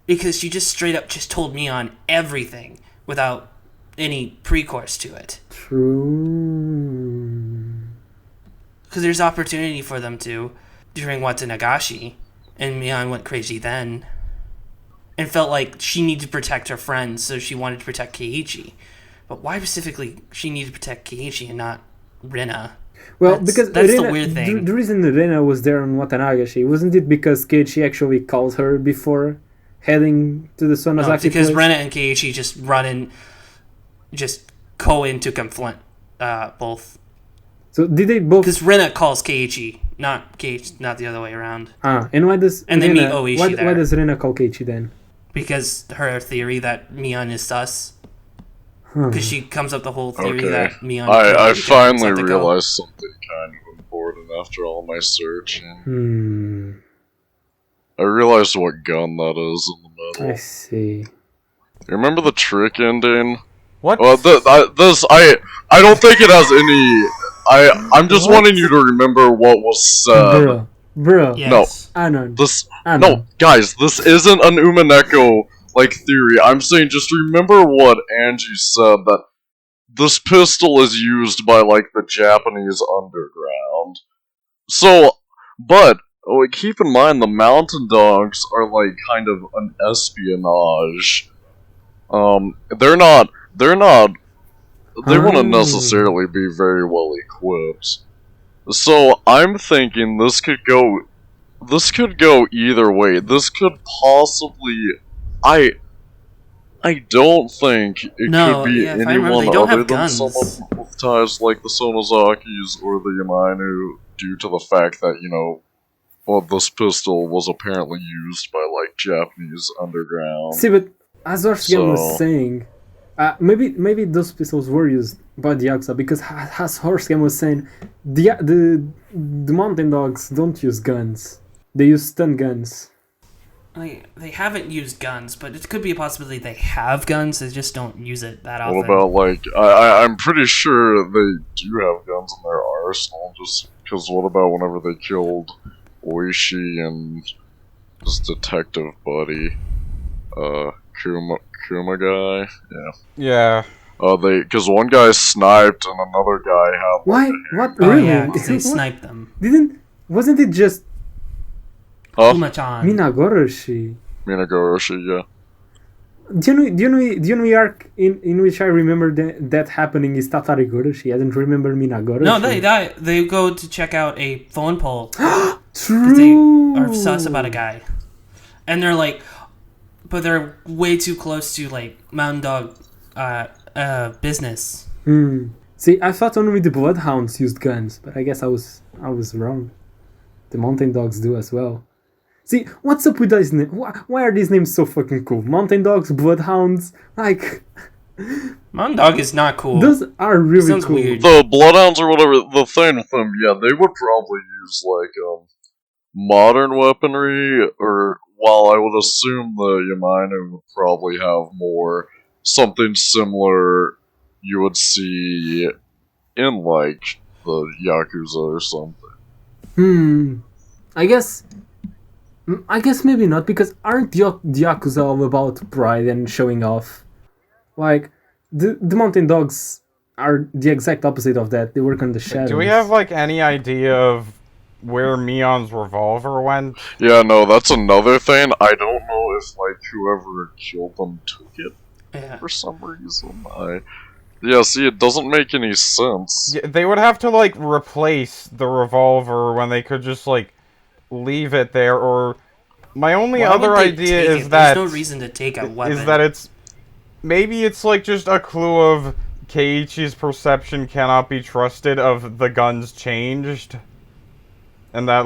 Because she just straight up just told Mion everything without any pre-course to it. True. Because there's opportunity for them to during Watsunagashi, and Mion went crazy then and felt like she needed to protect her friends, so she wanted to protect Keiichi. But why specifically she needed to protect Keiichi and not Rina? Well, because that's Rina, the weird thing. The reason that Rina was there on Watanagashi, wasn't it because Keiichi actually called her before heading to the Sonozaki No, because place? Rina and Keiichi just go in to confront both. So did they both? Because Rina calls Keiichi, not Keiichi, not the other way around. And why does And Rina, they meet Oishi there. why does Rina call Keiichi then? Because her theory that Mion is sus. Because she comes up the whole theory that Mion... I finally realized something kind of important after all my searching. I realized what gun that is in the middle. I see. You remember the trick ending? What? Well, I don't think it has any... I'm just wanting you to remember what was said. Bro. Yes. Anon. No, guys, this isn't an Umineko theory. I'm saying just remember what Angie said, that this pistol is used by the Japanese underground. So, but keep in mind the mountain dogs are kind of an espionage. They wouldn't necessarily be very well equipped. So I'm thinking this could go either way. This could possibly, I don't think it could be anyone other than someone with ties like the Sonozakis or the Yamainu, due to the fact that, this pistol was apparently used by, Japanese underground. See, but as Horsegame was saying, maybe those pistols were used by the Yakuza, because as Horsegame was saying, the mountain dogs don't use guns. They use stun guns. They haven't used guns, but it could be a possibility they have guns, they just don't use it that often. What about, I'm pretty sure they do have guns in their arsenal, just because what about whenever they killed Oishi and his detective buddy, Kuma guy? Yeah. Because one guy sniped and another guy had... Why? What? Oh, really? yeah, they sniped them. Wasn't it just... Kuma-chan. Minagoroshi, yeah. Do you know the arc in which I remember that happening is Tatari Goroshi? I don't remember Minagoroshi. No, they go to check out a phone pole. True. They are sus about a guy. And they're but they're way too close to Mountain Dog business. See, I thought only the Bloodhounds used guns, but I guess I was wrong. The Mountain Dogs do as well. See, what's up with these names? Why are these names so fucking cool? Mountain Dogs, Bloodhounds, Mountain Dog is not cool. Those are really cool. Weird. The Bloodhounds or whatever, the thing with them, yeah, they would probably use, modern weaponry, or, while I would assume the Yamainu would probably have more something similar you would see in, the Yakuza or something. I guess maybe not, because aren't the Yakuza all about pride and showing off? The Mountain Dogs are the exact opposite of that. They work on the shadows. Do we have, any idea of where Mion's revolver went? Yeah, no, that's another thing. I don't know if, whoever killed them took it for some reason. Yeah, see, it doesn't make any sense. Yeah, they would have to, replace the revolver when they could just, leave it there, or... My only other idea is that... There's no reason to take a weapon. Is that it's... Maybe it's, just a clue of Keiichi's perception cannot be trusted of the guns changed. And that,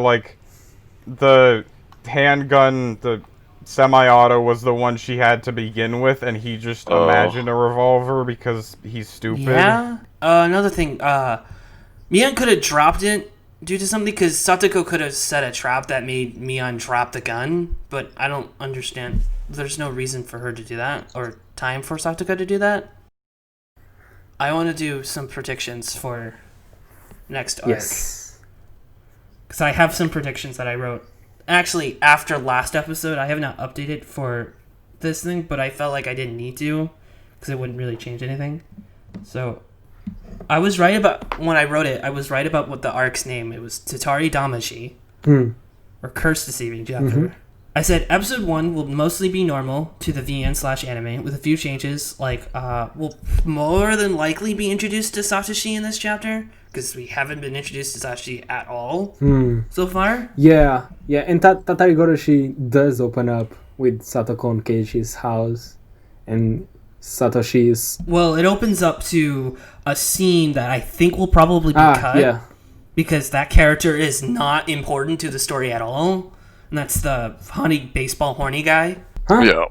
the handgun, the semi-auto was the one she had to begin with, and he just imagined a revolver because he's stupid. Yeah. Another thing. Mion could have dropped it due to something, because Satoko could have set a trap that made Mion drop the gun, but I don't understand. There's no reason for her to do that, or time for Satoko to do that. I want to do some predictions for next arc. Yes. Because I have some predictions that I wrote. Actually, after last episode, I have not updated for this thing, but I felt like I didn't need to, because it wouldn't really change anything. So, I was right about, when I wrote it, I was right about what the arc's name. It was Tatari Damashi, or Curse Deceiving Chapter. I said episode 1 will mostly be normal to the VN/anime, with a few changes, like, we'll more than likely be introduced to Satoshi in this chapter, because we haven't been introduced to Satoshi at all so far. Yeah, and Tatari Goroshi does open up with Satoko and Keiichi's house, and Satoshi's... Well, it opens up to a scene that I think will probably be cut, yeah. because that character is not important to the story at all. And that's the baseball horny guy. Huh? Yeah.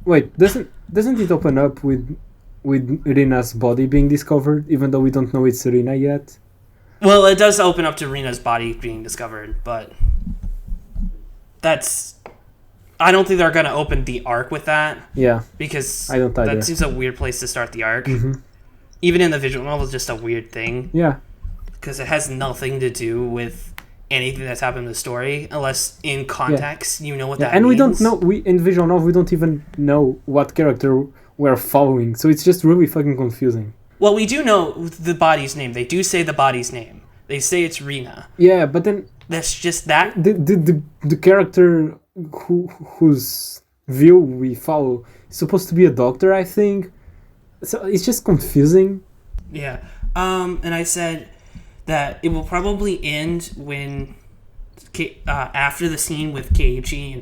Wait, doesn't it open up with Rina's body being discovered, even though we don't know it's Rina yet? Well, it does open up to Rina's body being discovered, but that's... I don't think they're going to open the arc with that. Yeah. Because I don't either. that seems a weird place to start the arc. Even in the visual novel, it's just a weird thing. Yeah. Because it has nothing to do with anything that's happened in the story, unless in context you know what that means. And we don't know, in visual novel, we don't even know what character we're following, so it's just really fucking confusing. Well, we do know the body's name. They do say the body's name. They say it's Rina. Yeah, but then That's just that. the character whose view we follow is supposed to be a doctor, I think. So it's just confusing. Yeah. And I said that it will probably end when after the scene with Keiichi and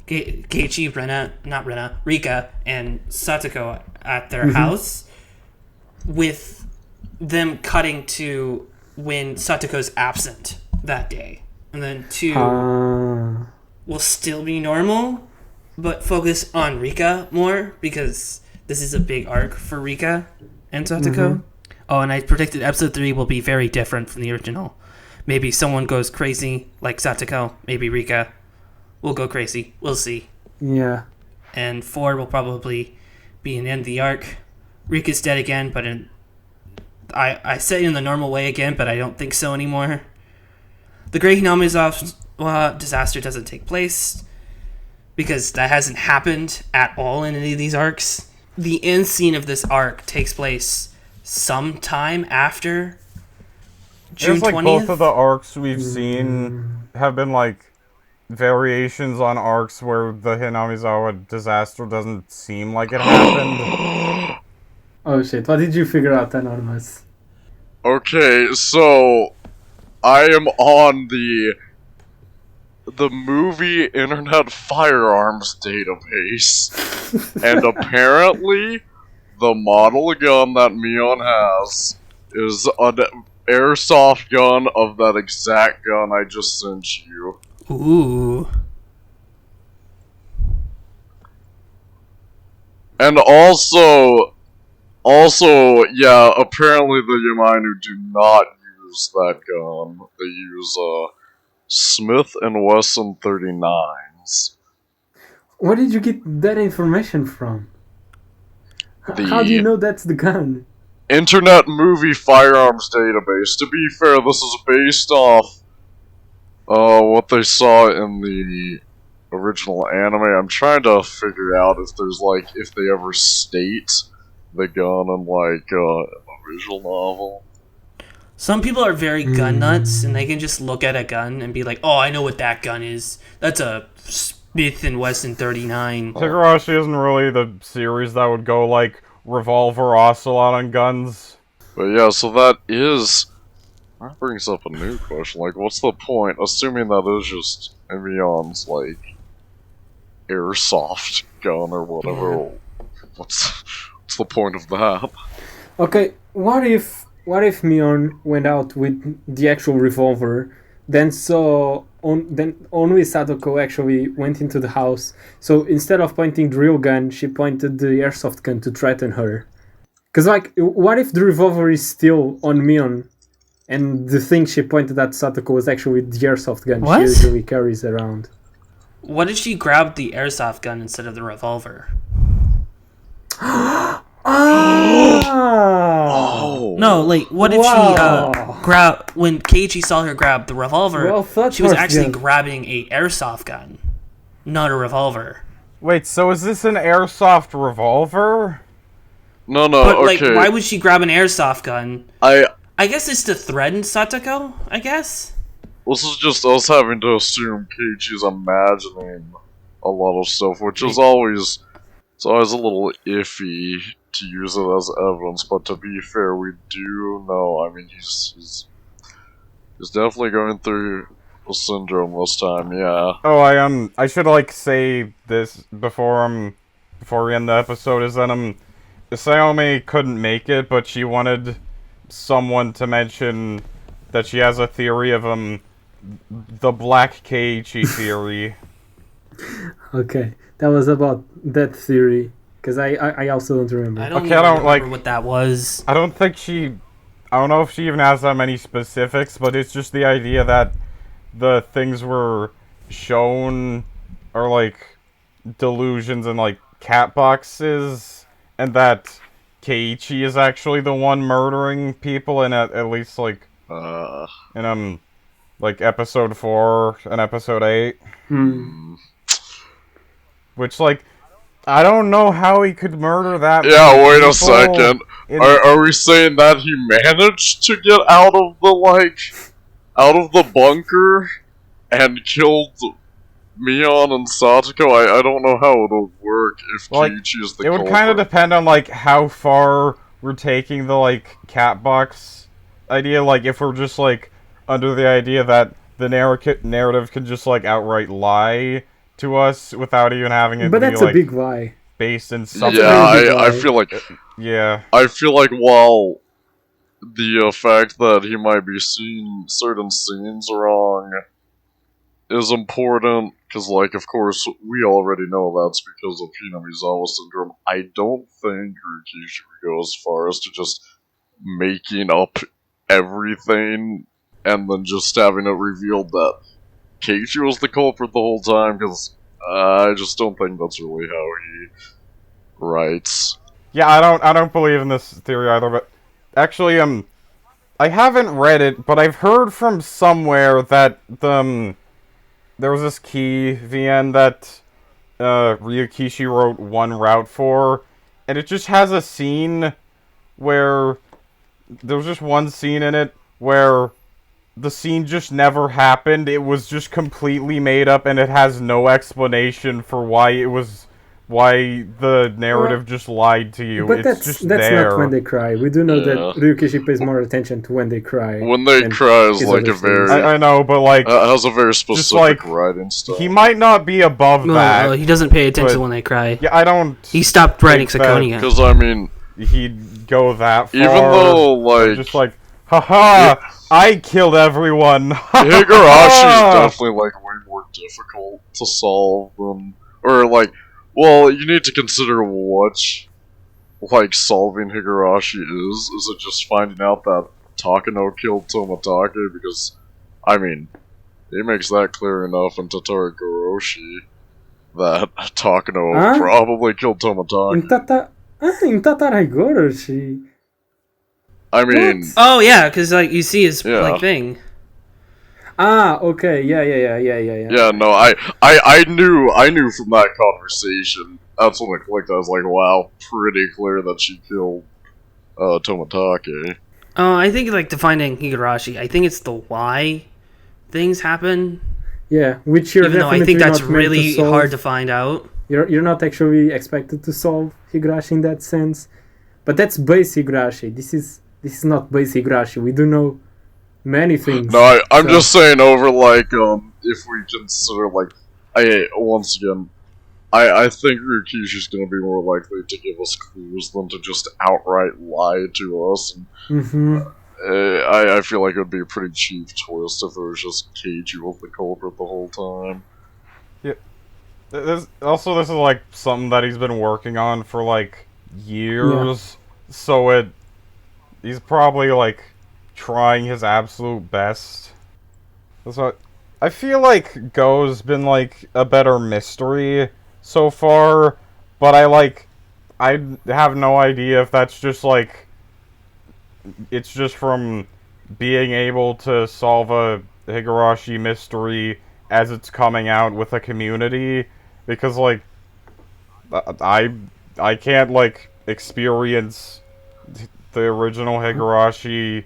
Keiichi, Rika, and Satoko at their house, with them cutting to when Satoko's absent that day. And then 2 will still be normal, but focus on Rika more, because this is a big arc for Rika and Satoko. Oh, and I predicted episode 3 will be very different from the original. Maybe someone goes crazy, like Satoko. Maybe Rika will go crazy. We'll see. Yeah. And 4 will probably be an end of the arc. Rika's dead again, but I say it in the normal way again, but I don't think so anymore. The Great Hinamizawa disaster doesn't take place, because that hasn't happened at all in any of these arcs. The end scene of this arc takes place sometime after June 20th. Both of the arcs we've seen have been variations on arcs where the Hinamizawa disaster doesn't seem like it happened. Oh shit, what did you figure out, Anonymous? Okay, so I am on the movie Internet Firearms database, and apparently the model gun that Mion has is an airsoft gun of that exact gun I just sent you. Ooh. And also, yeah, apparently the Yamainu do not use that gun. They use, Smith & Wesson 39s. Where did you get that information from? How do you know that's the gun? Internet Movie Firearms Database. To be fair, this is based off what they saw in the original anime. I'm trying to figure out if there's if they ever state the gun in a visual novel. Some people are very gun nuts, and they can just look at a gun and be like, "Oh, I know what that gun is. That's a Smith & Wesson 39." Higurashi isn't really the series that would go Revolver Ocelot on guns. But yeah, so that brings up a new question. What's the point? Assuming that is just Emion's, airsoft gun or whatever. Yeah. What's the point of that? Okay, what if Mion went out with the actual revolver, then saw then only Sadako actually went into the house. So instead of pointing the real gun, she pointed the airsoft gun to threaten her. Because, like, what if the revolver is still on Mion, and the thing she pointed at Sadako was actually the airsoft gun What? she usually carries around? What if she grabbed the airsoft gun instead of the revolver? Oh. No, like, what if Wow. she grab when Keiichi saw her grab the revolver? Well thought, she was Horse actually Gun. grabbing a airsoft gun, not a revolver. Wait, so is this an airsoft revolver? No, But okay. like, why would she grab an airsoft gun? I guess it's to threaten Satoko. I guess. This is just us having to assume Keiichi's imagining a lot of stuff, which is always a little iffy to use it as evidence. But to be fair, we do know. I mean, he's definitely going through a syndrome this time. Yeah. Oh, I should like say this before we end the episode is that Sayome couldn't make it, but she wanted someone to mention that she has a theory of the Black Keiichi theory. Okay, that was about that theory. Because I also don't remember. I don't Okay, even I don't, remember like- what that was. I don't know if she even has that many specifics, but it's just the idea that the things were shown are like delusions and like cat boxes, and that Keiichi is actually the one murdering people in at least like in like episode 4 and episode 8. Which, like, I don't know how he could murder that many Yeah, wait a people second. in- Are we saying that he managed to get out of the bunker and killed Mion and Satoko? I don't know how it would work if Like, Keiichi is the It would culprit. kind of depend on, like, how far we're taking the, like, cat box idea. Like, if we're just, like, under the idea that the narrative can just, like, outright lie to us without even having it But be, that's like, a big lie. based in something. Yeah, very big I lie. feel like Yeah. while the fact that he might be seeing certain scenes wrong is important, because, like, of course, we already know that's because of Hinamizawa syndrome. I don't think Rikishi would go as far as to just making up everything and then just having it revealed that Keiichi was the culprit the whole time, because I just don't think that's really how he writes. Yeah, I don't believe in this theory either, but actually, I haven't read it, but I've heard from somewhere that there was this key VN that Ryukishi wrote one route for, and it just has a scene where there was just one scene in it where the scene just never happened. It was just completely made up, and it has no explanation for why the narrative just lied to you. But It's that's just that's there. not when they cry. We do know that Yeah. Ryukishi pays more attention to when they cry. When they and cry is his like other a very... things. I know, but like has a very specific like, writing style. he might not be above that. No, he doesn't pay attention but- when they cry. Yeah, I don't. He stopped writing think that- Sakonia. Because, I mean, He'd go that far. even though, like, just like, haha, I killed everyone. Higurashi is definitely, like, way more difficult to solve than... Or, like, well, you need to consider what, like, solving Higurashi is. Is it just finding out that Takano killed Tomatake? Because, I mean, he makes that clear enough in Tatari Goroshi that Takano Huh? probably killed Tomatake. In Tatarai Goroshi. I mean, Oh yeah, because like you see his Yeah. like thing. Ah, okay, yeah. yeah, no, I knew from that conversation. That's when it clicked. I was like, wow, pretty clear that she killed Tomatake. I think like defining Higurashi. I think it's the why things happen. Yeah, which you're Even though I definitely think that's not meant really to solve. hard to find out. You're not actually expected to solve Higurashi in that sense, but that's base Higurashi. This is not base Higurashi. We do know many things. No, I'm so- just saying over, like, if we consider, like, once again, I think Ryukishi's gonna be more likely to give us clues than to just outright lie to us. And Mm-hmm. I feel like it would be a pretty cheap twist if it was just Keiichi was the culprit the whole time. Yeah. This is like something that he's been working on for like years. Yeah. So he's probably like trying his absolute best. So I feel like Go's been like a better mystery so far, but I have no idea if that's just like it's just from being able to solve a Higurashi mystery as it's coming out with a community, because like I can't like experience the original Higurashi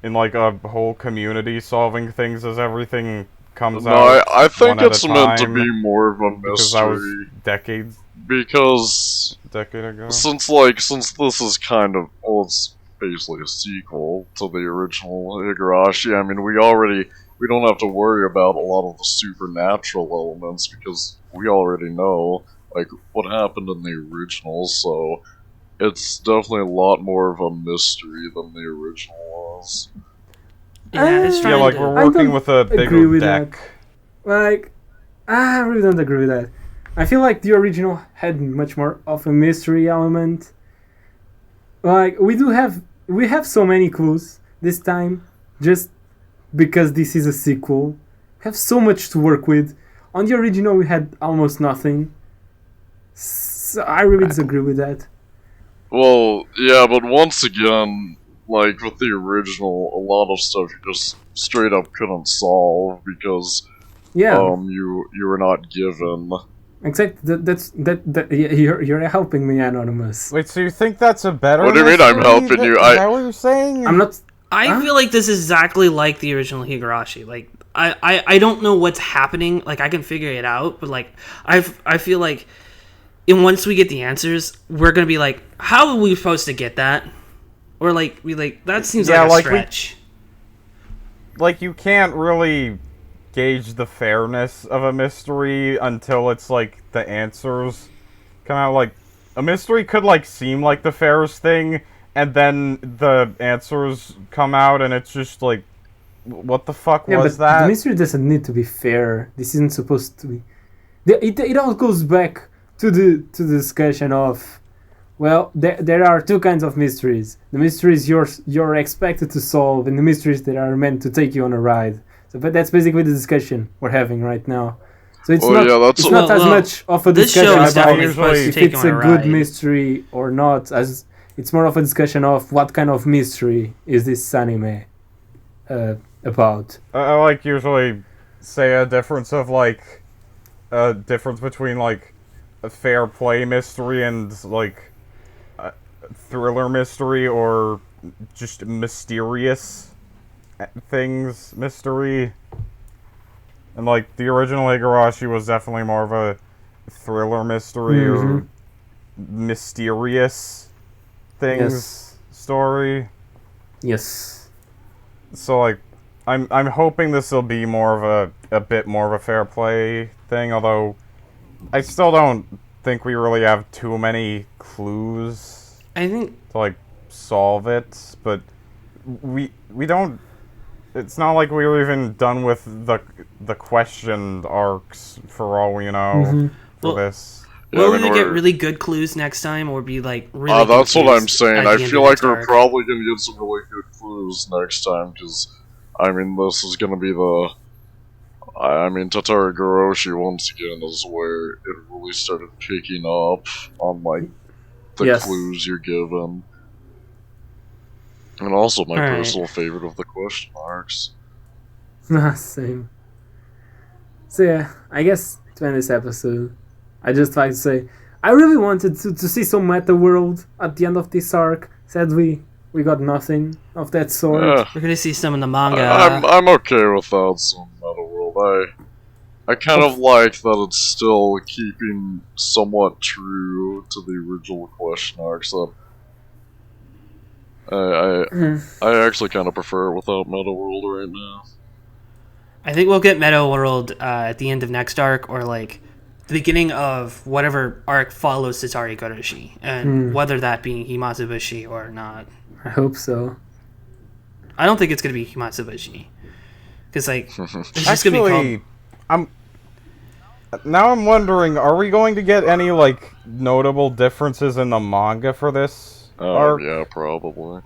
in like a whole community solving things as everything comes out. I think it's meant to be more of a mystery. Because that was decades. Because a decade ago. Since this is kind of, well, it's basically a sequel to the original Higurashi. I mean, we don't have to worry about a lot of the supernatural elements because we already know like what happened in the original. So it's definitely a lot more of a mystery than the original was. Yeah, it's yeah, like we're working with a bigger deck. That. Like, I really don't agree with that. I feel like the original had much more of a mystery element. Like, we have so many clues this time, just because this is a sequel. We have so much to work with. On the original, we had almost nothing. So I really disagree with that. Well, yeah, but once again, like with the original, a lot of stuff you just straight up couldn't solve because you were not given. Exactly. You're helping me, Anonymous. Wait, so you think that's a better? What do you mean I'm helping you? Is that what you're saying? I'm not. I feel like this is exactly like the original Higurashi. Like I don't know what's happening. Like I can figure it out, but like I feel like, and once we get the answers, we're gonna be like, how are we supposed to get that? Or like that seems like a stretch. Like you can't really gauge the fairness of a mystery until it's like the answers come out. Like a mystery could like seem like the fairest thing, and then the answers come out, and it's just like, what the fuck was that? The mystery doesn't need to be fair. This isn't supposed to be. It all goes back to the discussion of, well, there are two kinds of mysteries. The mysteries you're expected to solve, and the mysteries that are meant to take you on a ride. So, but that's basically the discussion we're having right now. So it's not as much of a discussion about if it's a good mystery or not, as it's more of a discussion of what kind of mystery is this anime about. I like usually say a difference between like a fair play mystery and like a thriller mystery, or just mysterious things mystery. And like the original Higurashi was definitely more of a thriller mystery or mysterious things story. Yes. So like I'm hoping this will be more of a bit more of a fair play thing, although I still don't think we really have too many clues to like solve it, but we don't. It's not like we were even done with the questioned arcs for all we know for this. We'll either get really good clues next time or be like really that's what I'm saying. I feel like we're probably going to get some really good clues next time, because, I mean, this is going to be Tatara Goroshi once again is where it really started picking up on, like, the clues you're given. And also my personal favorite of the question arcs. Same. So yeah, I guess to end this episode, I just like to say, I really wanted to see some meta world at the end of this arc. Sadly, we got nothing of that sort. Yeah. We're gonna see some in the manga. I'm okay without some meta world. I kind of like that it's still keeping somewhat true to the original question arcs. I actually kind of prefer it without Meta World right now. I think we'll get Meta World at the end of next arc, or like the beginning of whatever arc follows Tatara Goroshi, and whether that be Himatsubushi or not. I hope so. I don't think it's gonna be Himatsubashi. Because like, it's just gonna be called... I'm wondering, are we going to get any like notable differences in the manga for this? Oh yeah, probably.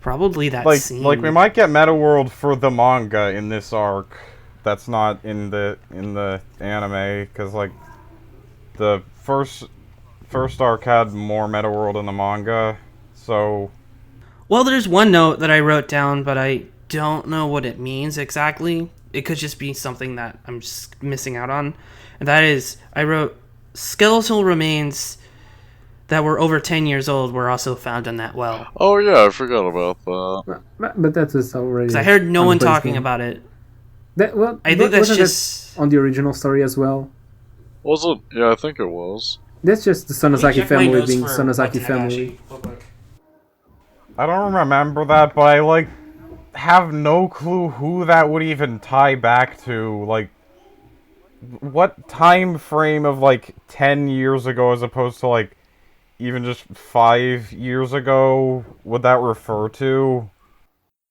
Probably that scene. Like we might get Meta World for the manga in this arc. That's not in the anime, because like the first arc had more Meta World in the manga. So, well, there's one note that I wrote down, but I don't know what it means exactly. It could just be something that I'm just missing out on. And that is, I wrote, skeletal remains that were over 10 years old were also found in that well. Oh yeah, I forgot about that. But that was already... Because I heard no one talking about it. I think that's just... on the original story as well. Was it? Yeah, I think it was. That's just the Sonozaki family being Sonozaki family. I don't remember that, but I like have no clue who that would even tie back to. Like, what time frame of like 10 years ago as opposed to like even just 5 years ago would that refer to?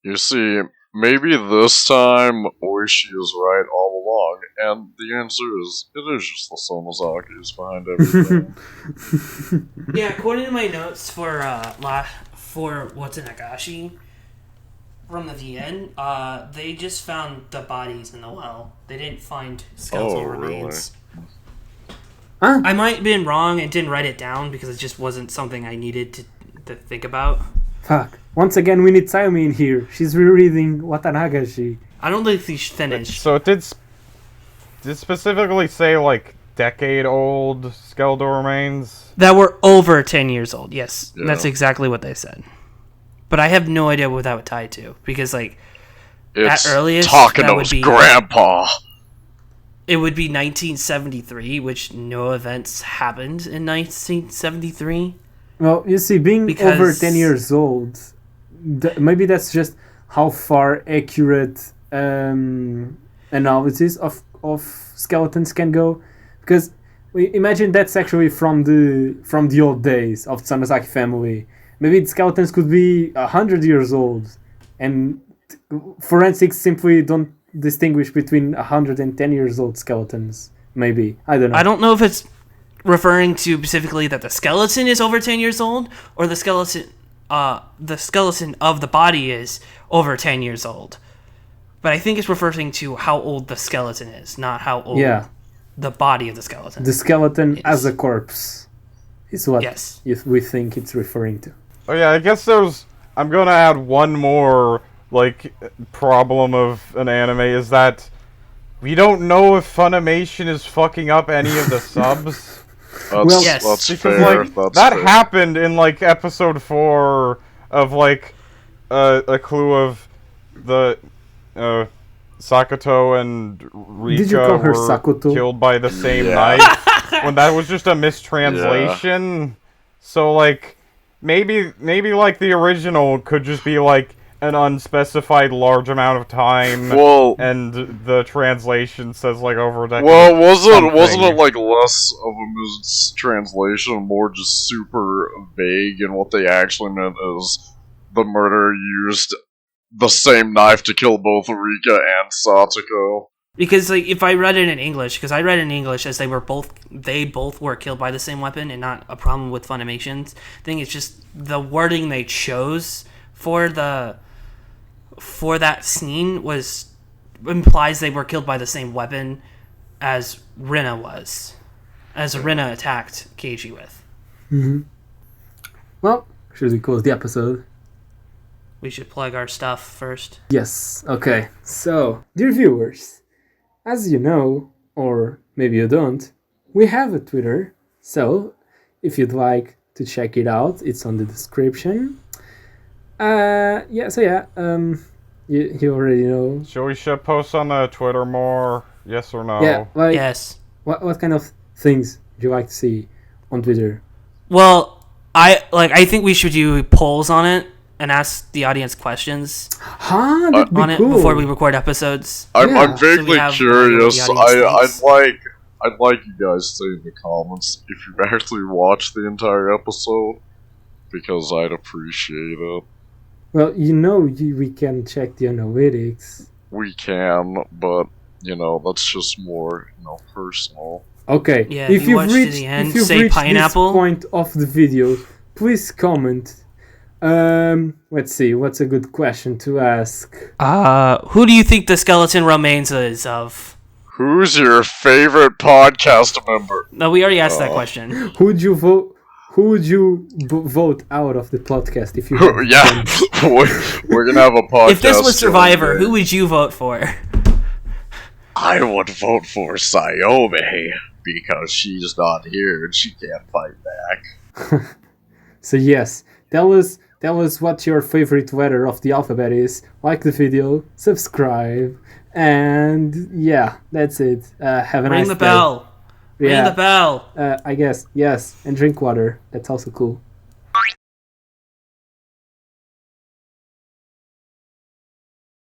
You see, maybe this time Oishi is right all along, and the answer is, it is just the Sonozakis behind everything. Yeah, according to my notes for Watsunagashi from the VN, they just found the bodies in the well. They didn't find skeletal remains. Huh? I might have been wrong and didn't write it down because it just wasn't something I needed to think about. Fuck. Once again, we need Sayumi in here. She's rereading Watanagashi. I don't think she's finished. So it did specifically say, like, decade-old skeletal remains? That were over 10 years old, yes. Yeah. That's exactly what they said. But I have no idea what that would tie to. Because, like, It's at earliest, Takano's that would be... grandpa! It would be 1973, which no events happened in 1973. Well, you see, being Because- over 10 years old, maybe that's just how far accurate analysis of skeletons can go. Because we imagine that's actually from the old days of the Sonozaki family. Maybe the skeletons could be 100 years old, and forensics simply don't distinguish between 110 years old skeletons. Maybe, I don't know. I don't know if it's referring to specifically that the skeleton is over 10 years old, or the skeleton of the body is over 10 years old. But I think it's referring to how old the skeleton is, not how old the body of the skeleton. The skeleton as a corpse is what we think it's referring to. Oh yeah, I guess I'm gonna add one more, like, problem of an anime, is that we don't know if Funimation is fucking up any of the subs. That's Because, fair. like, That's that fair. happened in, like, episode 4 of, like, a clue of the, Sakato and Rika Did you call her were Sakoto? killed by the same Yeah. knife, when that was just a mistranslation. So, like, maybe, like, the original could just be, like, an unspecified large amount of time, Well, and the translation says, like, over a decade. well, wasn't something. it like less of a mistranslation, more just super vague, and what they actually meant is the murderer used the same knife to kill both Rika and Satsuko. Because, like, if I read it in English, because I read it in English as they both were killed by the same weapon, and not a problem with Funimation's thing. It's just the wording they chose for that scene implies they were killed by the same weapon as Rina was, as Rina attacked Keiichi with. Mm-hmm. Well, should we close the episode? We should plug our stuff first. Yes. Okay. So, dear viewers, as you know, or maybe you don't, we have a Twitter. So, if you'd like to check it out, it's on the description. You already know. Should we post on the Twitter more? Yes or no? Yeah, like, Yes. What kind of things do you like to see on Twitter? Well, I think we should do polls on it and ask the audience questions That'd be on it cool. before we record episodes. Yeah. I'm vaguely So we have curious. what the audience I'd like you guys to say in the comments if you've actually watched the entire episode, because I'd appreciate it. Well, we can check the analytics. We can, but that's just more personal. Okay, Yeah, if if you you've watched to reached the end, if you've say reached pineapple. this point of the video, please comment. Let's see. What's a good question to ask? Who do you think the skeleton remains is of? Who's your favorite podcast member? No, we already asked that question. Who would you vote? Who would you vote out of the podcast if you? Had Yeah, we're gonna have a podcast. If this was Survivor, who would you vote for? I would vote for Sayome because she's not here and she can't fight back. So yes, tell us what your favorite letter of the alphabet is. Like the video, subscribe, and yeah, that's it. Have a nice day. Ring the bell. Ring the bell. I guess yes, and drink water. That's also cool.